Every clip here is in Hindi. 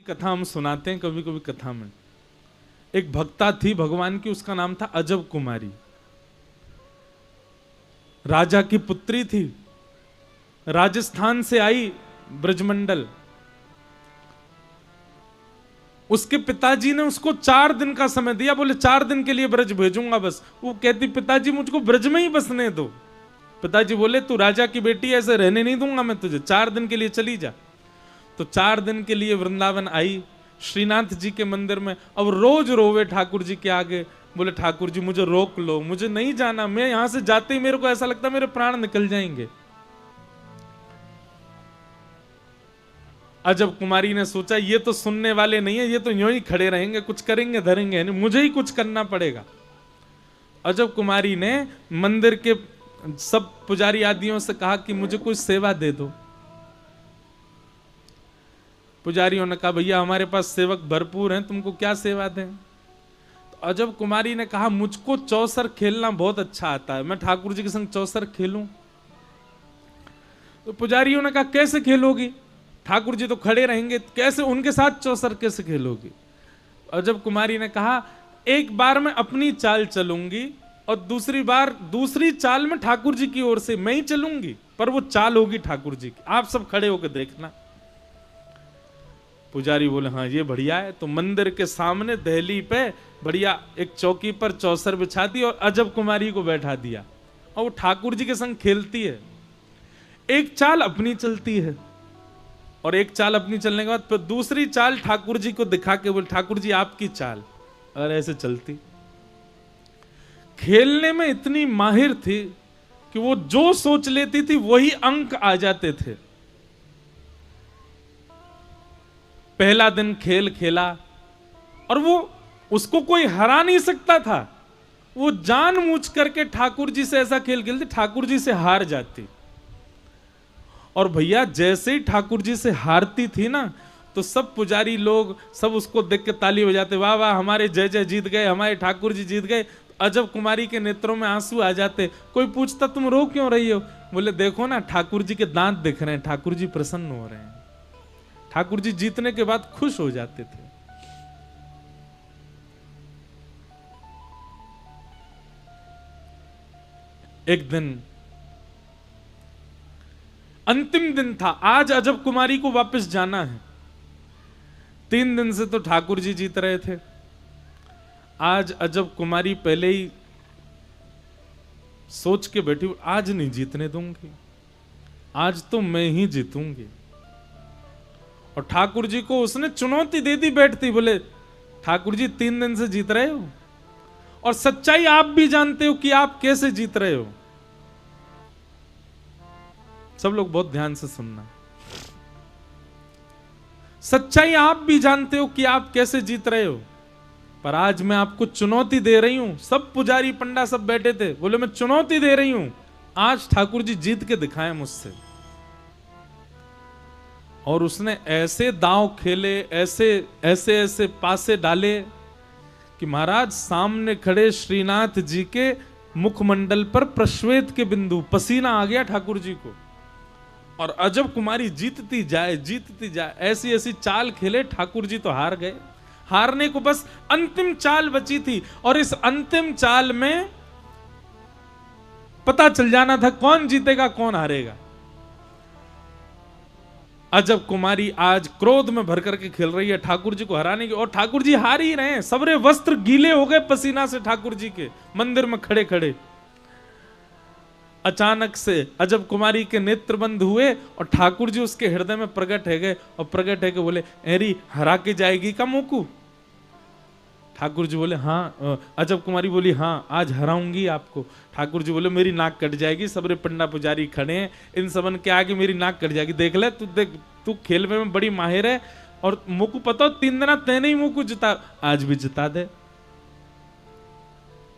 कथा हम सुनाते हैं कभी कभी कथा में। एक भक्ता थी भगवान की, उसका नाम था अजब कुमारी। राजा की पुत्री थी, राजस्थान से आई ब्रजमंडल। उसके पिताजी ने उसको 4 दिन का समय दिया, बोले 4 दिन के लिए ब्रज भेजूंगा बस। वो कहती पिताजी मुझको ब्रज में ही बसने दो। पिताजी बोले तू राजा की बेटी ऐसे रहने नहीं दूंगा मैं तुझे, 4 दिन के लिए चली जा। तो 4 दिन के लिए वृंदावन आई श्रीनाथ जी के मंदिर में। अब रोज रोवे ठाकुर जी के आगे, बोले ठाकुर जी मुझे रोक लो, मुझे नहीं जाना, मैं यहां से जाते ही मेरे को ऐसा लगता मेरे प्राण निकल जाएंगे। अजब कुमारी ने सोचा ये तो सुनने वाले नहीं है, ये तो यूं ही खड़े रहेंगे, कुछ करेंगे धरेंगे नहीं, मुझे ही कुछ करना पड़ेगा। अजब कुमारी ने मंदिर के सब पुजारी आदियों से कहा कि मुझे कुछ सेवा दे दो। पुजारियों ने कहा भैया हमारे पास सेवक भरपूर हैं, तुमको क्या सेवा दें। तो अजब कुमारी ने कहा मुझको चौसर खेलना बहुत अच्छा आता है, मैं ठाकुर जी के संग चौसर खेलूं। तो पुजारियों ने कहा कैसे खेलोगी, ठाकुर जी तो खड़े रहेंगे, कैसे उनके साथ चौसर कैसे खेलोगी। अजब कुमारी ने कहा एक बार मैं अपनी चाल चलूंगी और दूसरी बार दूसरी चाल में ठाकुर जी की ओर से मैं ही चलूंगी, पर वो चाल होगी ठाकुर जी की, आप सब खड़े होकर देखना। पुजारी बोले हाँ ये बढ़िया है। तो मंदिर के सामने दहली पे बढ़िया एक चौकी पर चौसर बिछा दी और अजब कुमारी को बैठा दिया और वो ठाकुर जी के संग खेलती है। एक चाल अपनी चलती है और एक चाल अपनी चलने के बाद फिर दूसरी चाल ठाकुर जी को दिखा के बोले ठाकुर जी आपकी चाल, और ऐसे चलती। खेलने में इतनी माहिर थी कि वो जो सोच लेती थी वही अंक आ जाते थे। पहला दिन खेल खेला और वो उसको कोई हरा नहीं सकता था। वो जानबूझ करके ठाकुर जी से ऐसा खेल खेलती, ठाकुर जी से हार जाती। और भैया जैसे ही ठाकुर जी से हारती थी ना, तो सब पुजारी लोग सब उसको देख के ताली बजाते, वाह वाह हमारे जय जय जीत गए, हमारे ठाकुर जी जीत गए। अजब कुमारी के नेत्रों में आंसू आ जाते। कोई पूछता तुम रो क्यों रही हो, बोले देखो ना ठाकुर जी के दांत दिख रहे हैं, ठाकुर जी प्रसन्न हो रहे हैं। ठाकुर जी जीतने के बाद खुश हो जाते थे। एक दिन अंतिम दिन था, आज अजब कुमारी को वापस जाना है। 3 दिन से तो ठाकुर जी जीत रहे थे, आज अजब कुमारी पहले ही सोच के बैठी आज नहीं जीतने दूंगी, आज तो मैं ही जीतूंगी। और ठाकुर जी को उसने चुनौती दे दी बैठती, बोले ठाकुर जी 3 दिन से जीत रहे हो और सच्चाई आप भी जानते हो कि आप कैसे जीत रहे हो। सब लोग बहुत ध्यान से सुनना, सच्चाई आप भी जानते हो कि आप कैसे जीत रहे हो, पर आज मैं आपको चुनौती दे रही हूं। सब पुजारी पंडा सब बैठे थे, बोले मैं चुनौती दे रही हूं, आज ठाकुर जी जीत के दिखाएं मुझसे। और उसने ऐसे दांव खेले, ऐसे ऐसे ऐसे पासे डाले कि महाराज सामने खड़े श्रीनाथ जी के मुखमंडल पर प्रश्वेत के बिंदु, पसीना आ गया ठाकुर जी को। और अजब कुमारी जीतती जाए, ऐसी ऐसी चाल खेले, ठाकुर जी तो हार गए। हारने को बस अंतिम चाल बची थी और इस अंतिम चाल में पता चल जाना था कौन जीतेगा कौन हारेगा। अजब कुमारी आज क्रोध में भर करके खेल रही है ठाकुर जी को हराने की, और ठाकुर जी हार ही रहे हैं। सबरे वस्त्र गीले हो गए पसीना से ठाकुर जी के, मंदिर में खड़े खड़े। अचानक से अजब कुमारी के नेत्र बंद हुए और ठाकुर जी उसके हृदय में प्रकट है गए और प्रकट है के बोले एरी हरा के जाएगी का मोकू। ठाकुर जी बोले हाँ। अजब कुमारी बोली हाँ आज हराऊंगी आपको। ठाकुर जी बोले मेरी नाक कट जाएगी, सबरे पंडा पुजारी खड़े हैं, इन सबन के आगे मेरी नाक कट जाएगी, देख ले तू, देख तू खेल में बड़ी माहिर है और मोकू पता 3 दिन तेने ही मोकू जिता, आज भी जिता दे।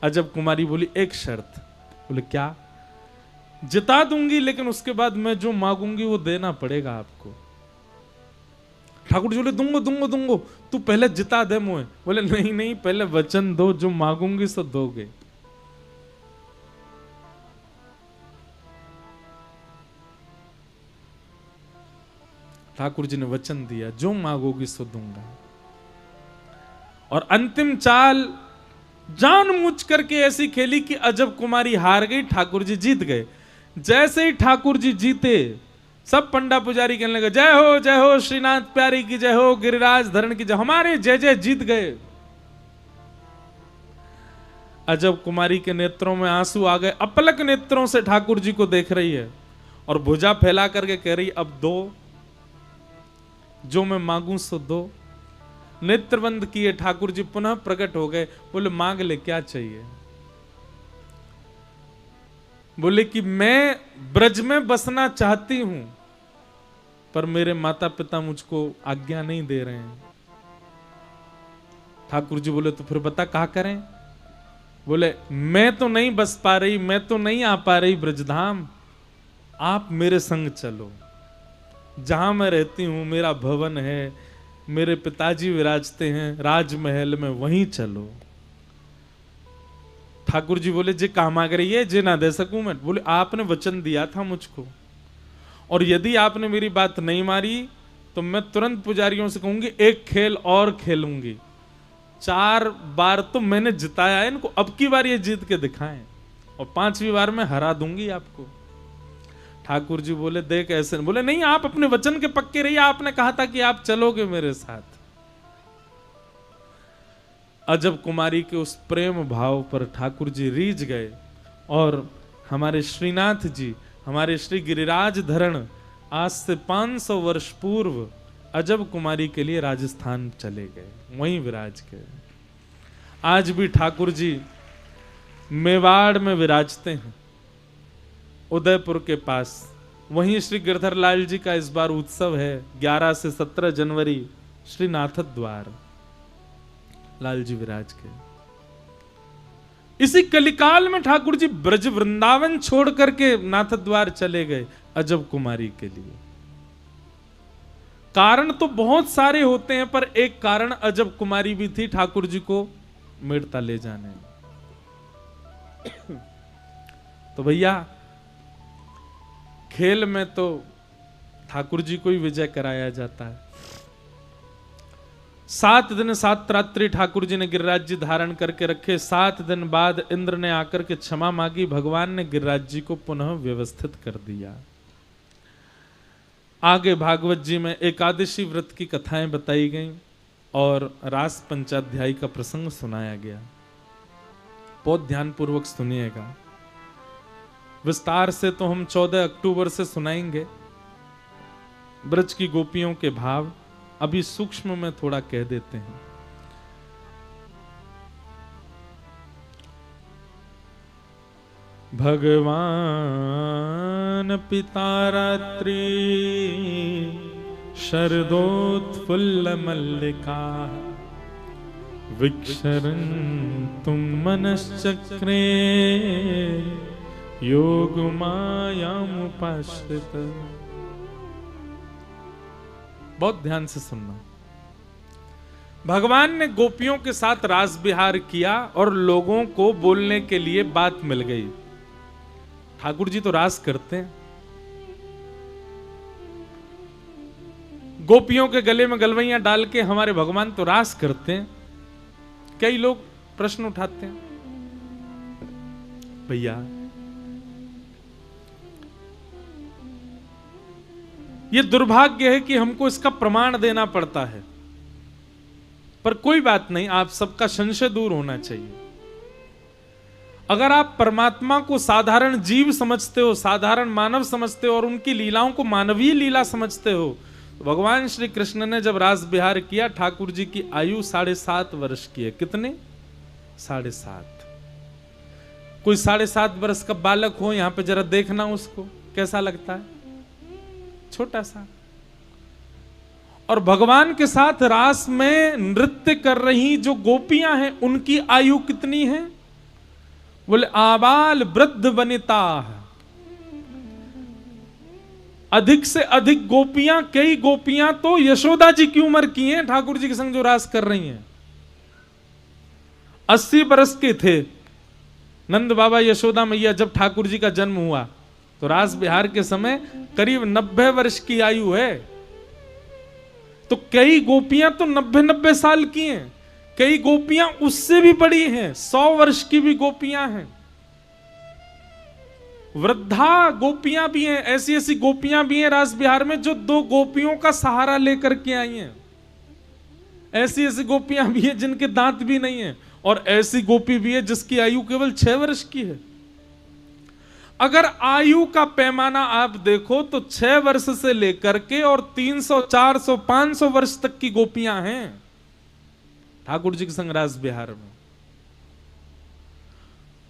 अजब कुमारी बोली एक शर्त। बोले क्या। जिता दूंगी लेकिन उसके बाद मैं जो मांगूंगी वो देना पड़ेगा आपको। ठाकुर जी बोले दूंगो, तू पहले जिता दे मुझे। बोले नहीं नहीं पहले वचन दो, जो मांगूंगी सो दोगे। ठाकुर जी ने वचन दिया, जो मांगोगी सो दूंगा। और अंतिम चाल जानबूझ करके ऐसी खेली कि अजब कुमारी हार गई, ठाकुर जी जीत गए। जैसे ही ठाकुर जी जीते, सब पंडा पुजारी कहने लगे, जय हो श्रीनाथ प्यारी की जय हो, गिरिराज धरण की जय, हमारे जय जय, जीत गए। अजब कुमारी के नेत्रों में आंसू आ गए, अपलक नेत्रों से ठाकुर जी को देख रही है और भुजा फैला करके कह रही, अब दो, जो मैं मांगू सो दो। नेत्र बंद किए, ठाकुर जी पुनः प्रकट हो गए, बोले मांग ले, क्या चाहिए? बोले कि मैं ब्रज में बसना चाहती हूं, पर मेरे माता पिता मुझको आज्ञा नहीं दे रहे हैं। ठाकुर जी बोले, तो फिर बता क्या करें? बोले, मैं तो नहीं बस पा रही, मैं तो नहीं आ पा रही ब्रजधाम, आप मेरे संग चलो। जहां मैं रहती हूं, मेरा भवन है, मेरे पिताजी विराजते हैं राजमहल में, वहीं चलो। ठाकुर जी बोले, जे कहा मांग रही है, जे ना दे सकूं मैं? बोले, आपने वचन दिया था मुझको, और यदि आपने मेरी बात नहीं मारी तो मैं तुरंत पुजारियों से कहूंगी एक खेल और खेलूंगी। 4 बार तो मैंने जिताया है इनको, अब की बार ये जीत के दिखाएं, और 5वीं बार मैं हरा दूंगी आपको। ठाकुर जी बोले, देख ऐसे। बोले, नहीं, आप अपने वचन के पक्के रहिए, आपने कहा था कि आप चलोगे मेरे साथ। अजब कुमारी के उस प्रेम भाव पर ठाकुर जी रीझ गए, और हमारे श्रीनाथ जी, हमारे श्री गिरिराज धरण आज से 500 वर्ष पूर्व अजब कुमारी के लिए राजस्थान चले गए, वहीं विराज गए। आज भी ठाकुर जी मेवाड़ में विराजते हैं, उदयपुर के पास। वहीं श्री गिरधर लाल जी का इस बार उत्सव है, 11 से 17 जनवरी, श्री नाथ द्वार लाल जी विराज के। इसी कलिकाल में ठाकुर जी ब्रज वृंदावन छोड़ करके नाथ द्वार चले गए अजब कुमारी के लिए। कारण तो बहुत सारे होते हैं, पर एक कारण अजब कुमारी भी थी ठाकुर जी को मेड़ता ले जाने। तो भैया, खेल में तो ठाकुर जी को ही विजय कराया जाता है। 7 दिन 7 रात्रि ठाकुर जी ने गिरिराज जी धारण करके रखे। 7 दिन बाद इंद्र ने आकर के क्षमा मांगी, भगवान ने गिरिराज जी को पुनः व्यवस्थित कर दिया। आगे भागवत जी में एकादशी व्रत की कथाएं बताई गईं और रास पंचाध्यायी का प्रसंग सुनाया गया। बहुत ध्यान पूर्वक सुनिएगा, विस्तार से तो हम 14 अक्टूबर से सुनाएंगे ब्रज की गोपियों के भाव। अभी सूक्ष्म में थोड़ा कह देते हैं। भगवान पिता रात्रि शरदोत्फुल्ल मल्लिका विक्षरन्तुं मनश्चक्रे योग मायामुपाश्रित। बहुत ध्यान से सुनना। भगवान ने गोपियों के साथ रास विहार किया और लोगों को बोलने के लिए बात मिल गई। ठाकुर जी तो रास करते हैं, गोपियों के गले में गलवैयां डाल के हमारे भगवान तो रास करते हैं। कई लोग प्रश्न उठाते हैं, भैया ये दुर्भाग्य है कि हमको इसका प्रमाण देना पड़ता है, पर कोई बात नहीं, आप सबका संशय दूर होना चाहिए। अगर आप परमात्मा को साधारण जीव समझते हो, साधारण मानव समझते हो और उनकी लीलाओं को मानवीय लीला समझते हो, तो भगवान श्री कृष्ण ने जब रास विहार किया, ठाकुर जी की आयु 7.5 वर्ष की है। कितने? 7.5। कोई 7.5 वर्ष का बालक हो, यहां पे जरा देखना उसको कैसा लगता है, छोटा सा। और भगवान के साथ रास में नृत्य कर रही जो गोपियां हैं, उनकी आयु कितनी है? बोले आबाल वृद्ध वनिता। अधिक से अधिक गोपियां, कई गोपियां तो यशोदा जी की उम्र की हैं, ठाकुर जी के संग जो रास कर रही हैं। 80 बरस के थे नंद बाबा यशोदा मैया जब ठाकुर जी का जन्म हुआ, तो रास विहार के समय करीब 90 वर्ष की आयु है। तो कई गोपियां तो 90-90 साल की हैं, कई गोपियां उससे भी बड़ी हैं, 100 वर्ष की भी गोपियां हैं, वृद्धा गोपियां भी हैं। ऐसी ऐसी गोपियां भी हैं रास बिहार में जो 2 गोपियों का सहारा लेकर के आई हैं। ऐसी ऐसी गोपियां भी हैं जिनके दांत भी नहीं है, और ऐसी गोपी भी है जिसकी आयु केवल 6 वर्ष की है। अगर आयु का पैमाना आप देखो तो 6 वर्ष से लेकर के और 300, 400, 500 वर्ष तक की गोपियां हैं ठाकुर जी के संग रास बिहार में।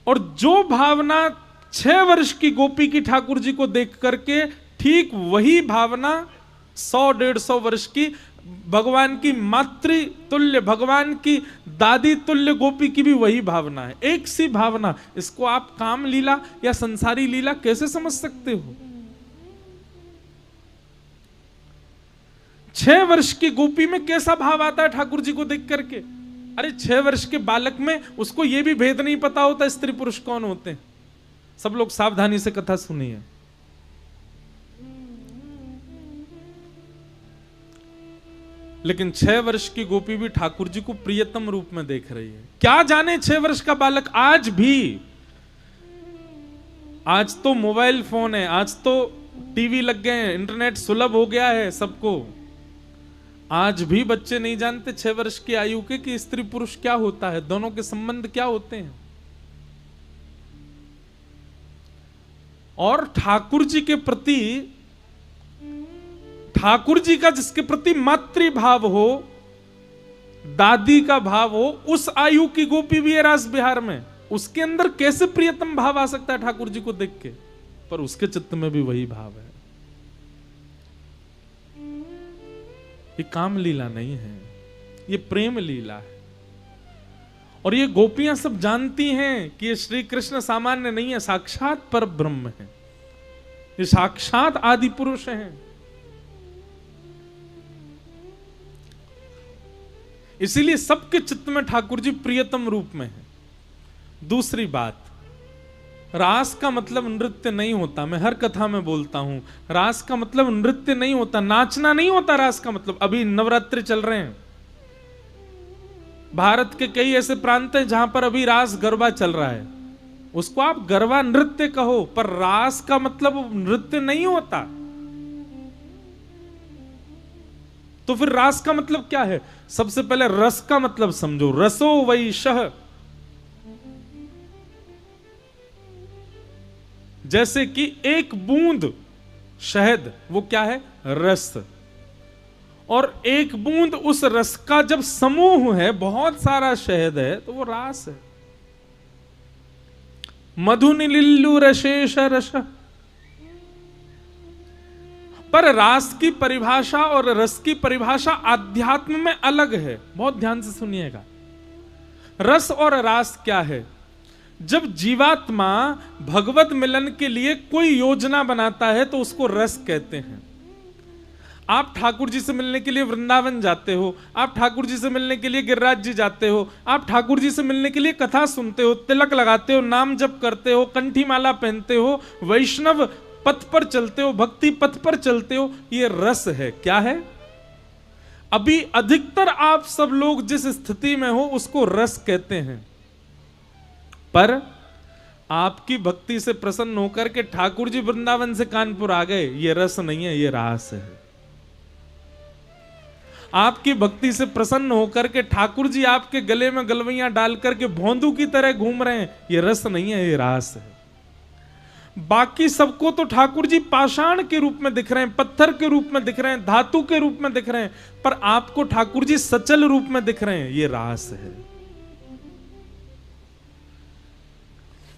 और जो भावना 6 वर्ष की गोपी की ठाकुर जी को देख करके, ठीक वही भावना 100-150 वर्ष की भगवान की मातृ तुल्य, भगवान की दादी तुल्य गोपी की भी वही भावना है, एक सी भावना। इसको आप काम लीला या संसारी लीला कैसे समझ सकते हो? 6 वर्ष की गोपी में कैसा भाव आता है ठाकुर जी को देख करके? अरे 6 वर्ष के बालक में उसको यह भी भेद नहीं पता होता स्त्री पुरुष कौन होते हैं। सब लोग सावधानी से कथा सुनिए। लेकिन 6 वर्ष की गोपी भी ठाकुर जी को प्रियतम रूप में देख रही है। क्या जाने 6 वर्ष का बालक आज भी, आज तो मोबाइल फोन है, आज तो टीवी लग गए हैं, इंटरनेट सुलभ हो गया है सबको। आज भी बच्चे नहीं जानते 6 वर्ष की आयु के कि स्त्री पुरुष क्या होता है, दोनों के संबंध क्या होते हैं। और ठाकुर जी के प्रति, ठाकुर जी का जिसके प्रति मातृ भाव हो, दादी का भाव हो, उस आयु की गोपी भी है रास बिहार में, उसके अंदर कैसे प्रियतम भाव आ सकता है ठाकुर जी को देख के? पर उसके चित्त में भी वही भाव है। ये काम लीला नहीं है, ये प्रेम लीला है। और ये गोपियां सब जानती हैं कि ये श्री कृष्ण सामान्य नहीं है, साक्षात पर ब्रह्म है, ये साक्षात आदि पुरुष हैं। इसीलिए सबके चित्त में ठाकुर जी प्रियतम रूप में है। दूसरी बात, रास का मतलब नृत्य नहीं होता। मैं हर कथा में बोलता हूं, रास का मतलब नृत्य नहीं होता, नाचना नहीं होता। रास का मतलब, अभी नवरात्रि चल रहे हैं, भारत के कई ऐसे प्रांत हैं जहां पर अभी रास गरबा चल रहा है, उसको आप गरबा नृत्य कहो, पर रास का मतलब नृत्य नहीं होता। तो फिर रास का मतलब क्या है? सबसे पहले रस का मतलब समझो। रसो वैशः, जैसे कि एक बूंद शहद, वो क्या है? रस। और एक बूंद उस रस का जब समूह है, बहुत सारा शहद है, तो वो रास है। मधुनिलिल्लु रशेष रस। पर रास की परिभाषा और रस की परिभाषा आध्यात्म में अलग है, बहुत ध्यान से सुनिएगा। रस और रास क्या है? जब जीवात्मा भगवत मिलन के लिए कोई योजना बनाता है तो उसको रस कहते हैं। आप ठाकुर जी से मिलने के लिए वृंदावन जाते हो, आप ठाकुर जी से मिलने के लिए गिरिराज जी जाते हो, आप ठाकुर जी से मिलने के लिए कथा सुनते हो, तिलक लगाते हो, नाम जप करते हो, कंठी माला पहनते हो, वैष्णव पथ पर चलते हो, भक्ति पथ पर चलते हो, ये रस है। क्या है? अभी अधिकतर आप सब लोग जिस स्थिति में हो उसको रस कहते हैं, पर आपकी भक्ति से प्रसन्न होकर के ठाकुर जी वृंदावन से कानपुर आ गए, ये रस नहीं है, ये रास है। आपकी भक्ति से प्रसन्न होकर के ठाकुर जी आपके गले में गलवैयां डाल करके भोंदू की तरह घूम रहे हैं, ये रस नहीं है, ये रास है। बाकी सबको तो ठाकुर जी पाषाण के रूप में दिख रहे हैं, पत्थर के रूप में दिख रहे हैं, धातु के रूप में दिख रहे हैं, पर आपको ठाकुर जी सचल रूप में दिख रहे हैं, ये रास है।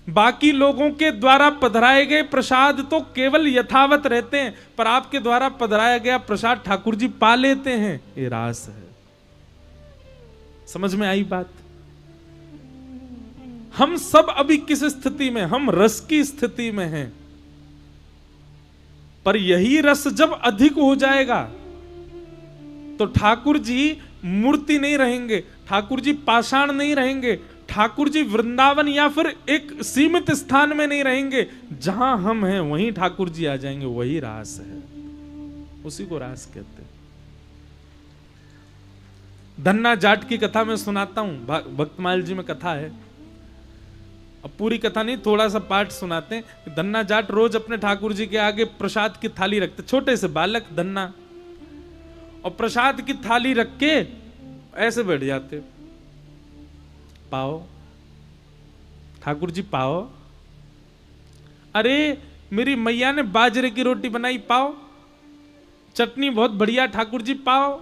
बाकी लोगों के द्वारा पधराए गए प्रसाद तो केवल यथावत रहते हैं, पर आपके द्वारा पधराया गया प्रसाद ठाकुर जी पा लेते हैं, ये रास है। समझ में आई बात? हम सब अभी किस स्थिति में? हम रस की स्थिति में हैं, पर यही रस जब अधिक हो जाएगा तो ठाकुर जी मूर्ति नहीं रहेंगे, ठाकुर जी पाषाण नहीं रहेंगे, ठाकुर जी वृंदावन या फिर एक सीमित स्थान में नहीं रहेंगे, जहां हम हैं वहीं ठाकुर जी आ जाएंगे। वही रास है, उसी को रास कहते हैं। धन्ना जाट की कथा मैं सुनाता हूं, भक्तमाल जी में कथा है। अब पूरी कथा नहीं, थोड़ा सा पाठ सुनाते हैं। धन्ना जाट रोज अपने ठाकुर जी के आगे प्रसाद की थाली रखते, छोटे से बालक धन्ना, और प्रसाद की थाली रख के ऐसे बैठ जाते, पाओ ठाकुर जी पाओ, अरे मेरी मैया ने बाजरे की रोटी बनाई पाओ, चटनी बहुत बढ़िया ठाकुर जी पाओ।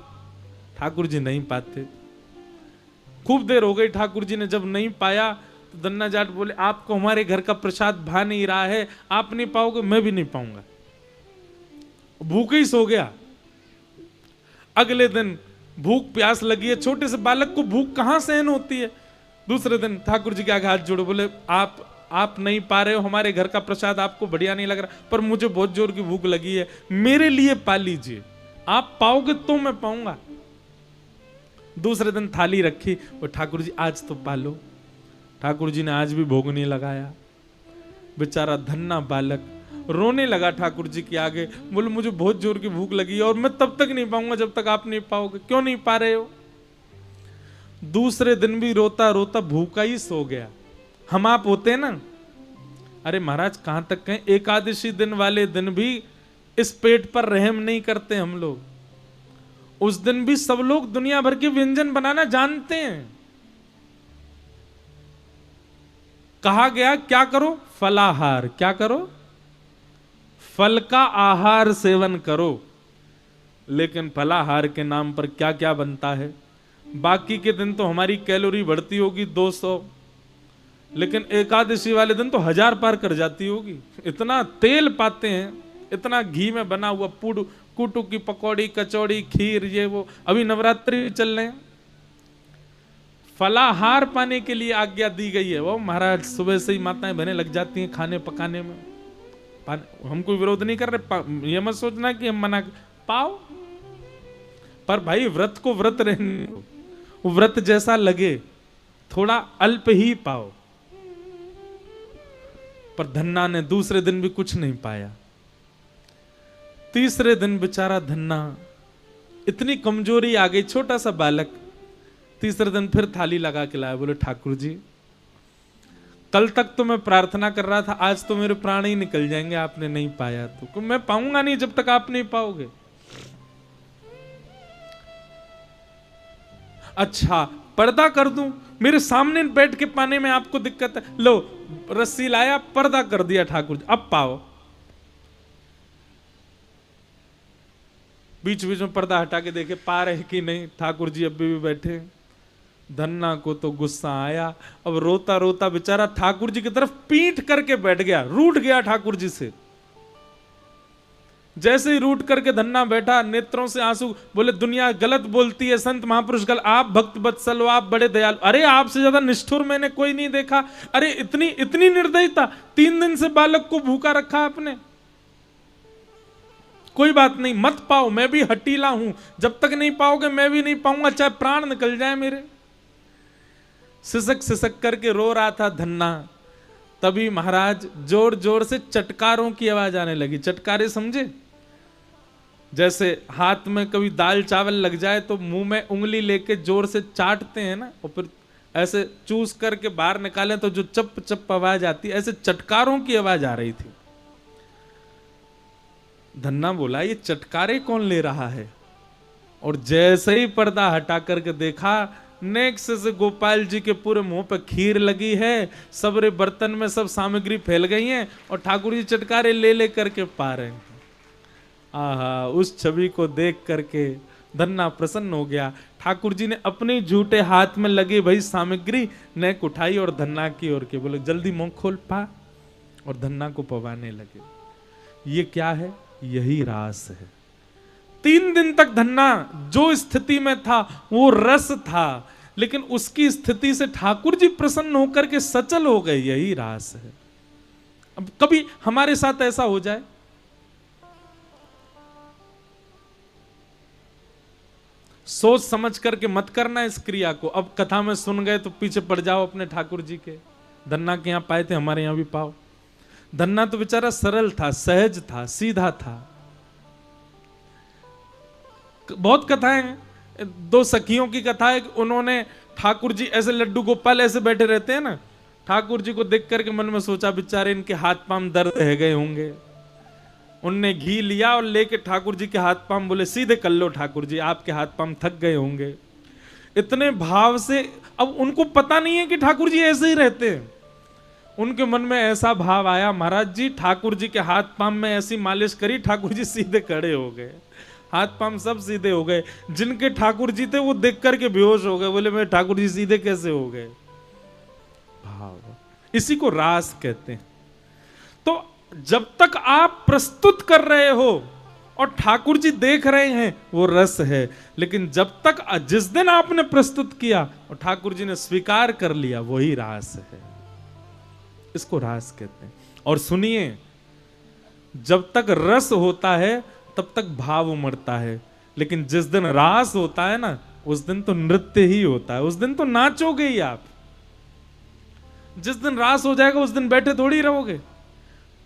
ठाकुर जी नहीं पाते। खूब देर हो गई, ठाकुर जी ने जब नहीं पाया तो धन्ना जाट बोले, आपको हमारे घर का प्रसाद भा नहीं रहा है, आप नहीं पाओगे मैं भी नहीं पाऊंगा। भूखे ही सो गया। अगले दिन भूख प्यास लगी है, छोटे से बालक को भूख कहां सहन होती है। दूसरे दिन ठाकुर जी के आगे हाथ जोड़े, बोले आप नहीं पा रहे हो, हमारे घर का प्रसाद आपको बढ़िया नहीं लग रहा, पर मुझे बहुत जोर की भूख लगी है, मेरे लिए पा लीजिए, आप पाओगे तो मैं पाऊंगा। दूसरे दिन थाली रखी, वो ठाकुर जी आज तो पालो। ठाकुर जी ने आज भी भोग नहीं लगाया। बेचारा धन्ना बालक रोने लगा ठाकुर जी के आगे, बोले मुझे बहुत जोर की भूख लगी है और मैं तब तक नहीं पाऊंगा जब तक आप नहीं पाओगे। क्यों नहीं पा रहे हो? दूसरे दिन भी रोता रोता भूखा ही सो गया। हम आप होते हैं ना, अरे महाराज कहां तक कहें, एकादशी दिन वाले दिन भी इस पेट पर रहम नहीं करते हम लोग। उस दिन भी सब लोग दुनिया भर के व्यंजन बनाना जानते हैं। कहा गया क्या करो? फलाहार। क्या करो? फल का आहार सेवन करो। लेकिन फलाहार के नाम पर क्या क्या बनता है। बाकी के दिन तो हमारी कैलोरी बढ़ती होगी 200, लेकिन एकादशी वाले दिन तो 1000 पार कर जाती होगी। इतना तेल पाते हैं, इतना घी में बना हुआ कुटू की पकौड़ी, कचौड़ी, खीर, ये वो। अभी नवरात्रि चल रहे हैं, फलाहार पाने के लिए आज्ञा दी गई है। वो महाराज सुबह से ही माताएं बहनें लग जाती हैं खाने पकाने में। हम कोई विरोध नहीं कर रहे, ये मत सोचना कि हम मना पाओ, पर भाई व्रत को व्रत रहने, व्रत जैसा लगे, थोड़ा अल्प ही पाओ। पर धन्ना ने दूसरे दिन भी कुछ नहीं पाया। तीसरे दिन बेचारा धन्ना, इतनी कमजोरी आ गई, छोटा सा बालक। तीसरे दिन फिर थाली लगा के लाया, बोले ठाकुर जी कल तक तो मैं प्रार्थना कर रहा था, आज तो मेरे प्राण ही निकल जाएंगे, आपने नहीं पाया तो मैं पाऊंगा नहीं जब तक आप नहीं पाओगे। अच्छा पर्दा कर दूं, मेरे सामने बैठ के पाने में आपको दिक्कत है, लो रस्सी लाया, पर्दा कर दिया ठाकुर जी, अब पाओ। बीच बीच में पर्दा हटा के देखे पा रहे कि नहीं, ठाकुर जी अभी भी बैठे। धन्ना को तो गुस्सा आया, अब रोता रोता बेचारा ठाकुर जी की तरफ पीठ करके बैठ गया, रूठ गया ठाकुर जी से। जैसे ही रूठ करके धन्ना बैठा, नेत्रों से आंसू, बोले दुनिया गलत बोलती है, संत महापुरुष गलत, आप भक्त वत्सल हो, आप बड़े दयालु, अरे आपसे ज्यादा निष्ठुर मैंने कोई नहीं देखा। अरे इतनी निर्दयता, 3 दिन से बालक को भूखा रखा आपने। कोई बात नहीं, मत पाओ, मैं भी हटीला हूं, जब तक नहीं पाओगे मैं भी नहीं पाऊंगा, चाहे प्राण निकल जाए मेरे। सिसक सिसक करके रो रहा था धन्ना। तभी महाराज जोर जोर से चटकारों की आवाज आने लगी। चटकारे समझे? जैसे हाथ में कभी दाल चावल लग जाए तो मुंह में उंगली लेके जोर से चाटते हैं ना, और फिर ऐसे चूस करके बाहर निकालें तो जो चप चप आवाज आती है, ऐसे चटकारों की आवाज आ रही थी। धन्ना बोला ये चटकारे कौन ले रहा है? और जैसे ही पर्दा हटा करके देखा, नेक्स्ट से गोपाल जी के पूरे मुंह पे खीर लगी है, सबरे बर्तन में सब सामग्री फैल गई है, और ठाकुर जी चटकारे ले ले करके पा रहे हैं। आहा, उस छवि को देख करके धन्ना प्रसन्न हो गया। ठाकुर जी ने अपने झूठे हाथ में लगे भाई सामग्री नेक उठाई और धन्ना की ओर के बोले जल्दी मुंह खोल पा, और धन्ना को पवाने लगे। ये क्या है? यही रास है। 3 दिन तक धन्ना जो स्थिति में था वो रस था, लेकिन उसकी स्थिति से ठाकुर जी प्रसन्न होकर के सचल हो गए। यही रास है। अब कभी हमारे साथ ऐसा हो जाए, सोच समझ करके मत करना इस क्रिया को। अब कथा में सुन गए तो पीछे पड़ जाओ अपने ठाकुर जी के। धन्ना के यहां पाए थे, हमारे यहां भी पाओ। धन्ना तो बेचारा सरल था, सहज था, सीधा था। बहुत कथाएं हैं। दो सखियों की कथा है कि उन्होंने ठाकुर जी ऐसे लड्डू गोपाल ऐसे बैठे रहते हैं ना, ठाकुर जी को देख करके मन में सोचा बेचारे इनके हाथ पांव दर्द रह गए होंगे। उनने घी लिया और लेके ठाकुर जी के हाथ पांव बोले सीधे कर लो ठाकुर जी, आपके हाथ पांव थक गए होंगे। इतने भाव से, अब उनको पता नहीं है कि ठाकुर जी ऐसे ही रहते हैं। उनके मन में ऐसा भाव आया, महाराज जी ठाकुर जी के हाथ पांव में ऐसी मालिश करी, ठाकुर जी सीधे खड़े हो गए, हाथ पांव सब सीधे हो गए। जिनके ठाकुर जी थे वो देख करके बेहोश हो गए, बोले मेरे ठाकुर जी सीधे कैसे हो गए। भाव, इसी को रास कहते हैं। तो जब तक आप प्रस्तुत कर रहे हो और ठाकुर जी देख रहे हैं वो रस है, लेकिन जब तक जिस दिन आपने प्रस्तुत किया और ठाकुर जी ने स्वीकार कर लिया वही रास है, इसको रास कहते हैं। और सुनिए, जब तक रस होता है तब तक भाव उमड़ता है, लेकिन जिस दिन रास होता है ना उस दिन तो नृत्य ही होता है, उस दिन तो नाचोगे ही आप। जिस दिन रास हो जाएगा उस दिन बैठे थोड़ी रहोगे।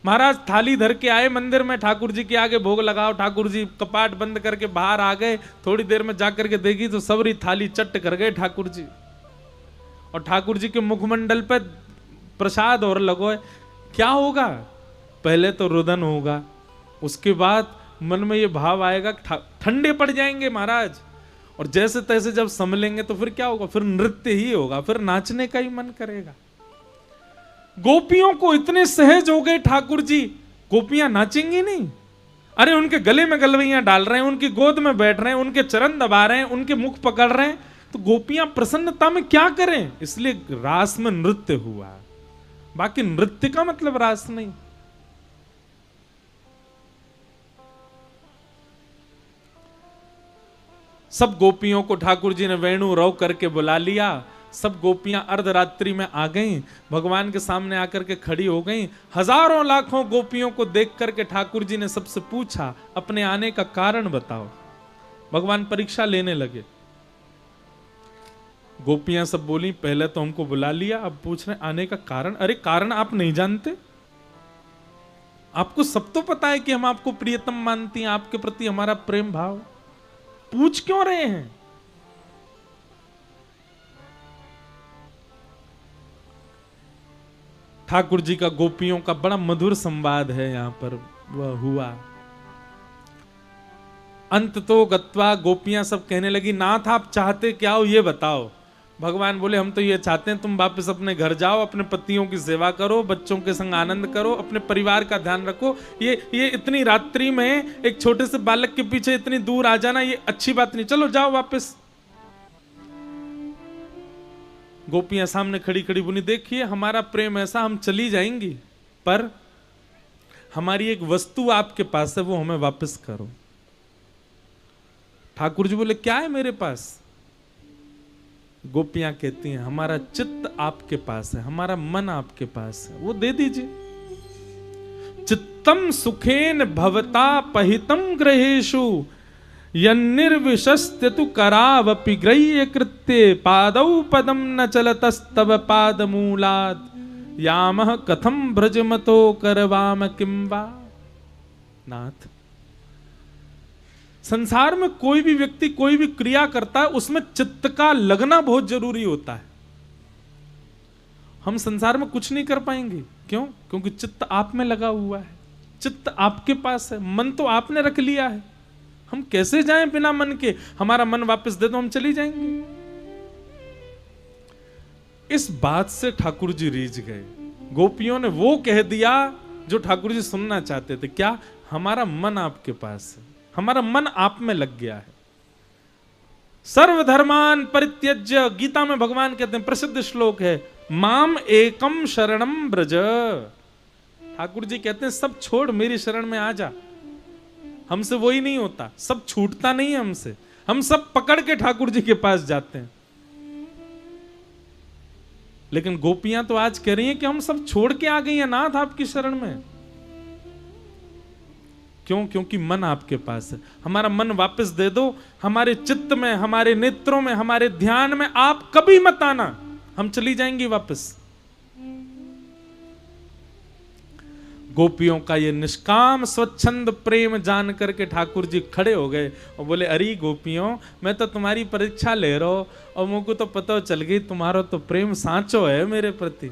महाराज थाली धर के आए मंदिर में, ठाकुर जी के आगे भोग लगाओ, ठाकुर जी कपाट बंद करके बाहर आ गए, थोड़ी देर में जाकर के देखी तो सबरी थाली चट्ट कर गए ठाकुर जी। और ठाकुर जी के मुखमंडल पे प्रसाद और लगो, क्या होगा? पहले तो रुदन होगा, उसके बाद मन में ये भाव आएगा ठंडे पड़ जाएंगे महाराज, और जैसे तैसे जब संभलेंगे तो फिर क्या होगा? फिर नृत्य ही होगा, फिर नाचने का ही मन करेगा। गोपियों को इतने सहज हो गए ठाकुर जी, गोपियां नाचेंगी नहीं? अरे उनके गले में गलवैयां डाल रहे हैं, उनकी गोद में बैठ रहे हैं, उनके चरण दबा रहे हैं, उनके मुख पकड़ रहे हैं, तो गोपियां प्रसन्नता में क्या करें? इसलिए रास में नृत्य हुआ, बाकी नृत्य का मतलब रास नहीं। सब गोपियों को ठाकुर जी ने वेणु रव करके बुला लिया। सब गोपियां अर्धरात्रि में आ गईं, भगवान के सामने आकर के खड़ी हो गईं। हजारों लाखों गोपियों को देख करके ठाकुर जी ने सबसे पूछा अपने आने का कारण बताओ। भगवान परीक्षा लेने लगे। गोपियां सब बोली पहले तो हमको बुला लिया, अब पूछ रहे आने का कारण। अरे कारण आप नहीं जानते? आपको सब तो पता है कि हम आपको प्रियतम मानती हैं, आपके प्रति हमारा प्रेम भाव, पूछ क्यों रहे हैं? ठाकुर जी का गोपियों का बड़ा मधुर संवाद है यहां पर वह हुआ। अंत तो गत्वा गोपियां सब कहने लगी नाथ आप चाहते क्या हो ये बताओ। भगवान बोले हम तो ये चाहते हैं तुम वापस अपने घर जाओ, अपने पतियों की सेवा करो, बच्चों के संग आनंद करो, अपने परिवार का ध्यान रखो। ये इतनी रात्रि में एक छोटे से बालक के पीछे इतनी दूर आ जाना ये अच्छी बात नहीं, चलो जाओ वापस। गोपियां सामने खड़ी खड़ी बोली देखिए हमारा प्रेम ऐसा, हम चली जाएंगी पर हमारी एक वस्तु आपके पास है वो हमें वापस करो। ठाकुर जी बोले क्या है मेरे पास? गोपियां कहती हैं हमारा चित्त आपके पास है, हमारा मन आपके पास है, वो दे दीजिए। चित्तम सुखेन भवता पहितम ग्रहेषु यन्निर्विशस्त्यतु करावपि ग्रह्य कृत्ये पादौ पदम न चलतस्तव पादमूलात् यामः कथम भ्रजमतो करवाम किं वा। नाथ, संसार में कोई भी व्यक्ति कोई भी क्रिया करता है उसमें चित्त का लगना बहुत जरूरी होता है। हम संसार में कुछ नहीं कर पाएंगे, क्यों? क्योंकि चित्त आप में लगा हुआ है, चित्त आपके पास है, मन तो आपने रख लिया है। हम कैसे जाएं बिना मन के? हमारा मन वापस दे दो हम चली जाएंगे। इस बात से ठाकुर जी रीझ गए। गोपियों ने वो कह दिया जो ठाकुर जी सुनना चाहते थे। क्या? हमारा मन आपके पास है, हमारा मन आप में लग गया है। सर्वधर्मान परित्यज्य, गीता में भगवान कहते हैं, प्रसिद्ध श्लोक है, माम एकम शरणम ब्रज। ठाकुर जी कहते हैं सब छोड़ मेरी शरण में आ जा। हमसे वही नहीं होता, सब छूटता नहीं है हमसे, हम सब पकड़ के ठाकुर जी के पास जाते हैं। लेकिन गोपियां तो आज कह रही हैं कि हम सब छोड़ के आ गई हैं नाथ आपकी शरण में। क्यों? क्योंकि मन आपके पास है। हमारा मन वापस दे दो, हमारे चित्त में, हमारे नेत्रों में, हमारे ध्यान में आप कभी मत आना, हम चली जाएंगी वापस। गोपियों का ये निष्काम स्वच्छंद प्रेम जान करके ठाकुर जी खड़े हो गए और बोले, अरे गोपियों, मैं तो तुम्हारी परीक्षा ले रहा हूं और मुझको तो पता चल गई तुम्हारा तो प्रेम सांचो है मेरे प्रति।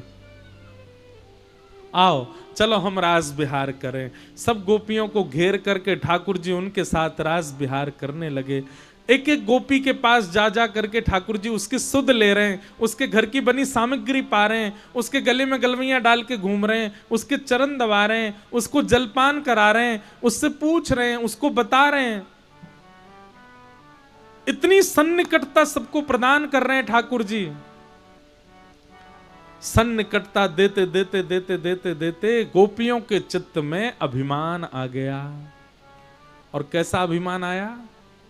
आओ चलो हम रास विहार करें। सब गोपियों को घेर करके ठाकुर जी उनके साथ रास विहार करने लगे। एक एक गोपी के पास जा जा करके ठाकुर जी उसकी सुध ले रहे हैं, उसके घर की बनी सामग्री पा रहे हैं, उसके गले में गलवैयां डाल के घूम रहे हैं, उसके चरण दबा रहे हैं, उसको जलपान करा रहे हैं, उससे पूछ रहे हैं, उसको बता रहे हैं। इतनी सन्निकटता सबको प्रदान कर रहे हैं ठाकुर जी। सन्निकटता देते देते देते देते देते गोपियों के चित्त में अभिमान आ गया। और कैसा अभिमान आया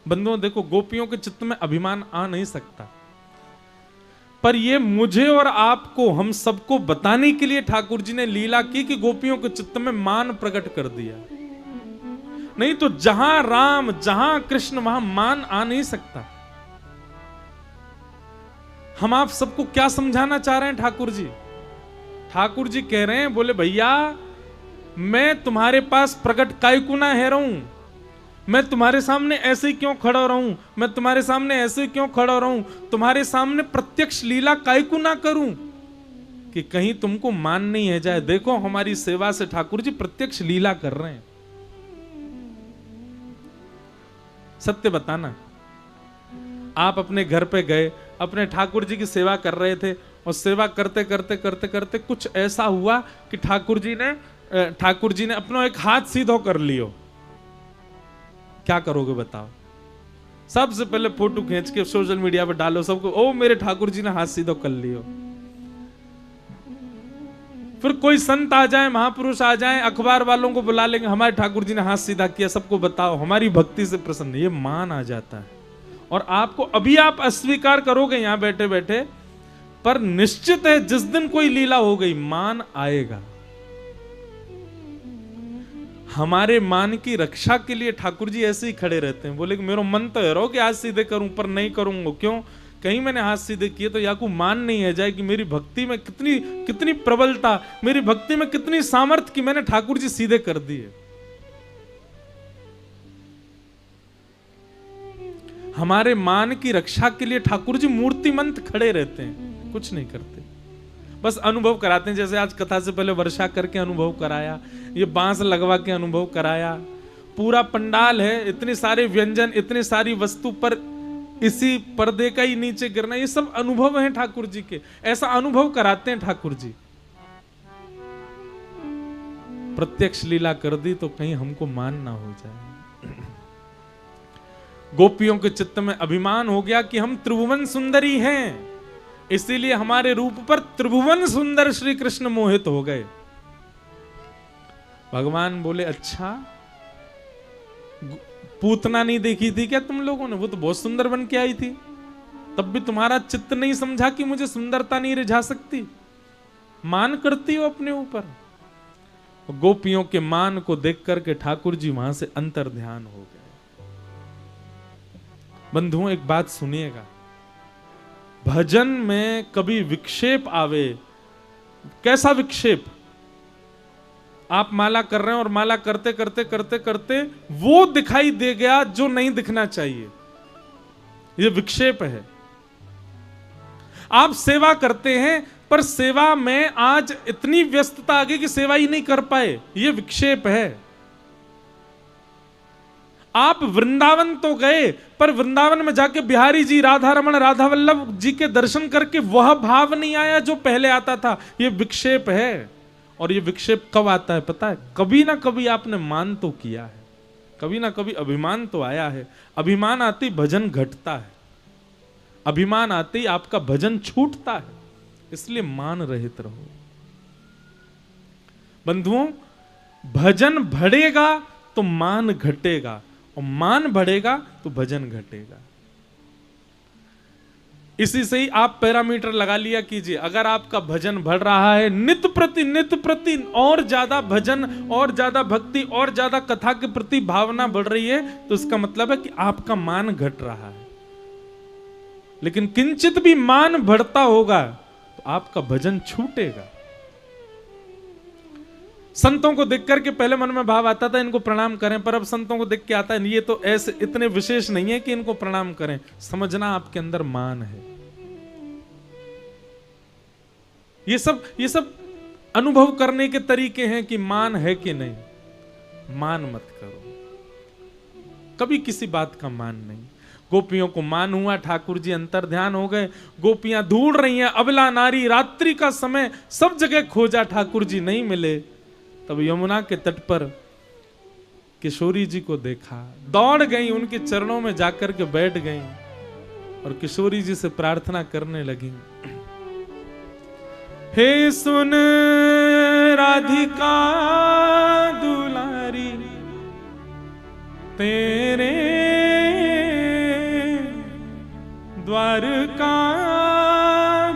बंधुओं? देखो, गोपियों के चित्त में अभिमान आ नहीं सकता, पर ये मुझे और आपको, हम सबको बताने के लिए ठाकुर जी ने लीला की कि गोपियों के चित्त में मान प्रकट कर दिया। नहीं तो जहां राम जहां कृष्ण वहां मान आ नहीं सकता। हम आप सबको क्या समझाना चाह रहे हैं ठाकुर जी? ठाकुर जी कह रहे हैं, बोले भैया मैं तुम्हारे पास प्रकट कायकु ना है रहूं, मैं तुम्हारे सामने ऐसे क्यों खड़ा रहूं, मैं तुम्हारे सामने ऐसे क्यों खड़ा रहूं, तुम्हारे सामने प्रत्यक्ष लीला कायकु ना करूं कि कहीं तुमको मान नहीं है जाए। देखो हमारी सेवा से ठाकुर जी प्रत्यक्ष लीला कर रहे हैं। सत्य बताना, आप अपने घर पे गए, अपने ठाकुर जी की सेवा कर रहे थे और सेवा करते करते करते करते कुछ ऐसा हुआ कि ठाकुर जी ने अपना एक हाथ सीधो कर लियो। क्या करोगे बताओ? सबसे पहले फोटो खींच के सोशल मीडिया पे डालो सबको, ओ मेरे ठाकुर जी ने हाथ सीधो कर लियो। फिर कोई संत आ जाए, महापुरुष आ जाए, अखबार वालों को बुला लेंगे, हमारे ठाकुर जी ने हाथ सीधा किया, सबको बताओ, हमारी भक्ति से प्रसन्न। ये मान आ जाता है। और आपको अभी आप अस्वीकार करोगे यहां बैठे बैठे, पर निश्चित है जिस दिन कोई लीला हो गई मान आएगा। हमारे मान की रक्षा के लिए ठाकुर जी ऐसे ही खड़े रहते हैं। बोले कि मेरा मन तो है रो कि हाथ सीधे करूं, पर नहीं करूंगा। क्यों? कहीं मैंने हाथ सीधे किए तो याकू मान नहीं है जाए कि मेरी भक्ति में कितनी प्रबलता, मेरी भक्ति में कितनी सामर्थ्य कि मैंने ठाकुर जी सीधे कर दिए। हमारे मान की रक्षा के लिए ठाकुर जी मूर्तिमंत खड़े रहते हैं, कुछ नहीं करते, बस अनुभव कराते हैं। जैसे आज कथा से पहले वर्षा करके अनुभव कराया, ये बांस लगवा के अनुभव कराया, पूरा पंडाल है, इतने सारे व्यंजन, इतनी सारी वस्तु पर इसी पर्दे का ही नीचे गिरना, ये सब अनुभव हैं ठाकुर जी के। ऐसा अनुभव कराते हैं ठाकुर जी। प्रत्यक्ष लीला कर दी तो कहीं हमको मान ना हो जाए। गोपियों के चित्त में अभिमान हो गया कि हम त्रिभुवन सुंदरी हैं, इसीलिए हमारे रूप पर त्रिभुवन सुंदर श्री कृष्ण मोहित हो गए। भगवान बोले, अच्छा पूतना नहीं देखी थी क्या तुम लोगों ने? वो तो बहुत सुंदर बन के आई थी, तब भी तुम्हारा चित्त नहीं समझा कि मुझे सुंदरता नहीं रिझा सकती? मान करती हो अपने ऊपर। गोपियों के मान को देख करके ठाकुर जी वहां से अंतर ध्यान हो गए। बंधुओं एक बात सुनिएगा, भजन में कभी विक्षेप आवे, कैसा विक्षेप? आप माला कर रहे हैं और माला करते करते करते करते वो दिखाई दे गया जो नहीं दिखना चाहिए, ये विक्षेप है। आप सेवा करते हैं पर सेवा में आज इतनी व्यस्तता आ गई कि सेवा ही नहीं कर पाए, ये विक्षेप है। आप वृंदावन तो गए पर वृंदावन में जाके बिहारी जी, राधा रमन, राधा वल्लभ जी के दर्शन करके वह भाव नहीं आया जो पहले आता था, ये विक्षेप है। और ये विक्षेप कब आता है पता है? कभी ना कभी आपने मान तो किया है, कभी ना कभी अभिमान तो आया है। अभिमान आते ही भजन घटता है, अभिमान आते ही आपका भजन छूटता है, इसलिए मान रहित रहो। बंधुओं, भजन बढ़ेगा तो मान घटेगा, और मान बढ़ेगा तो भजन घटेगा। इसी से ही आप पैरामीटर लगा लिया कीजिए। अगर आपका भजन बढ़ रहा है, नित्य प्रति और ज्यादा भजन, और ज्यादा भक्ति, और ज्यादा कथा के प्रति भावना बढ़ रही है, तो इसका मतलब है कि आपका मान घट रहा है। लेकिन किंचित भी मान बढ़ता होगा तो आपका भजन छूटेगा। संतों को देख करके पहले मन में भाव आता था इनको प्रणाम करें, पर अब संतों को देख के आता है ये तो ऐसे इतने विशेष नहीं है कि इनको प्रणाम करें। समझना आपके अंदर मान है। ये सब अनुभव करने के तरीके हैं कि मान है कि नहीं। मान मत करो, कभी किसी बात का मान नहीं। गोपियों को मान हुआ, ठाकुर जी अंतर ध्यान हो गए, गोपियां ढूंढ रही हैं, अबला नारी, रात्रि का समय, सब जगह खोजा, ठाकुर जी नहीं मिले। तब यमुना के तट पर किशोरी जी को देखा, दौड़ गई, उनके चरणों में जाकर के बैठ गई और किशोरी जी से प्रार्थना करने लगी, हे सुन राधिका दुलारी, तेरे द्वार का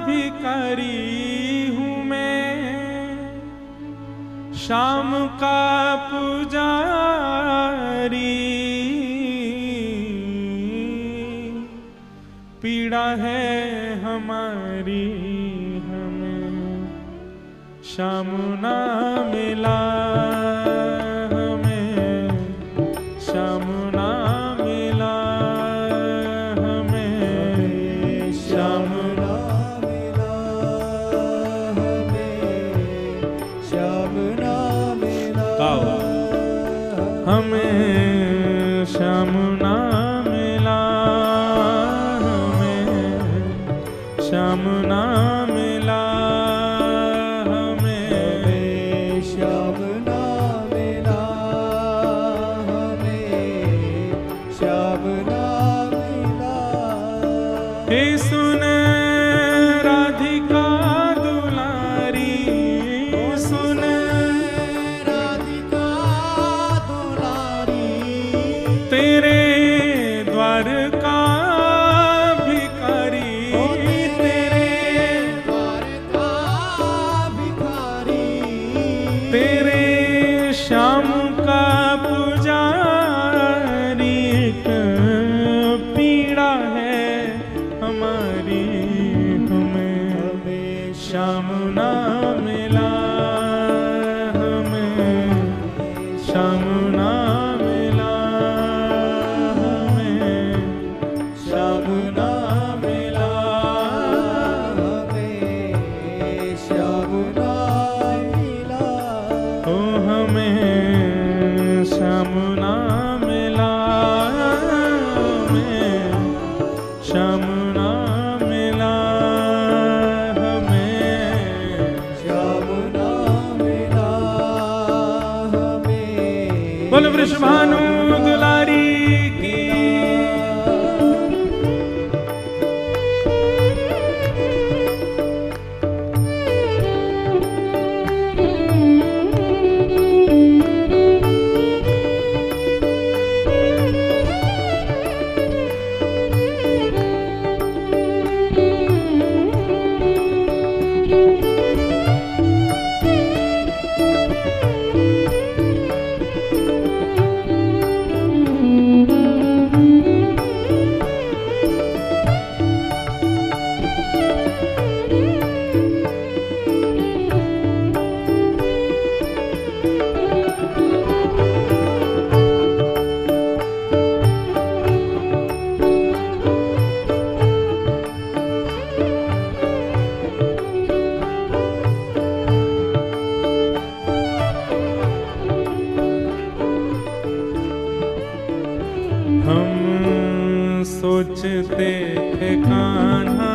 भिखारी हूं मैं, शाम का पुजारी, पीड़ा है हमारी, हमें श्याम ना मिला, हमें श्याम ना मिला, हमें श्याम ना मिला, हमें श्याम ना मिला, हमें श्याम ना मिला, हमें श्याम ना मिला, हे सुन राधिका दुलारी, सुन राधिका दुलारी, तेरे द्वार का भिखारी, तेरे द्वार का भिखारी, तेरे श्याम का पुजारी, पीड़ा है हमारी, हमें श्याम ना मिला, हमें श्याम ना मिला, हमें श्याम ना मिला, हमें श्याम ना मिला, ओ हमें श्याम ना मिला, हमें श्याम ना मिला, हमें श्याम ना मिला, हमें। बोल वृषभानु दुलारी की। हम सोचते थे कान्हा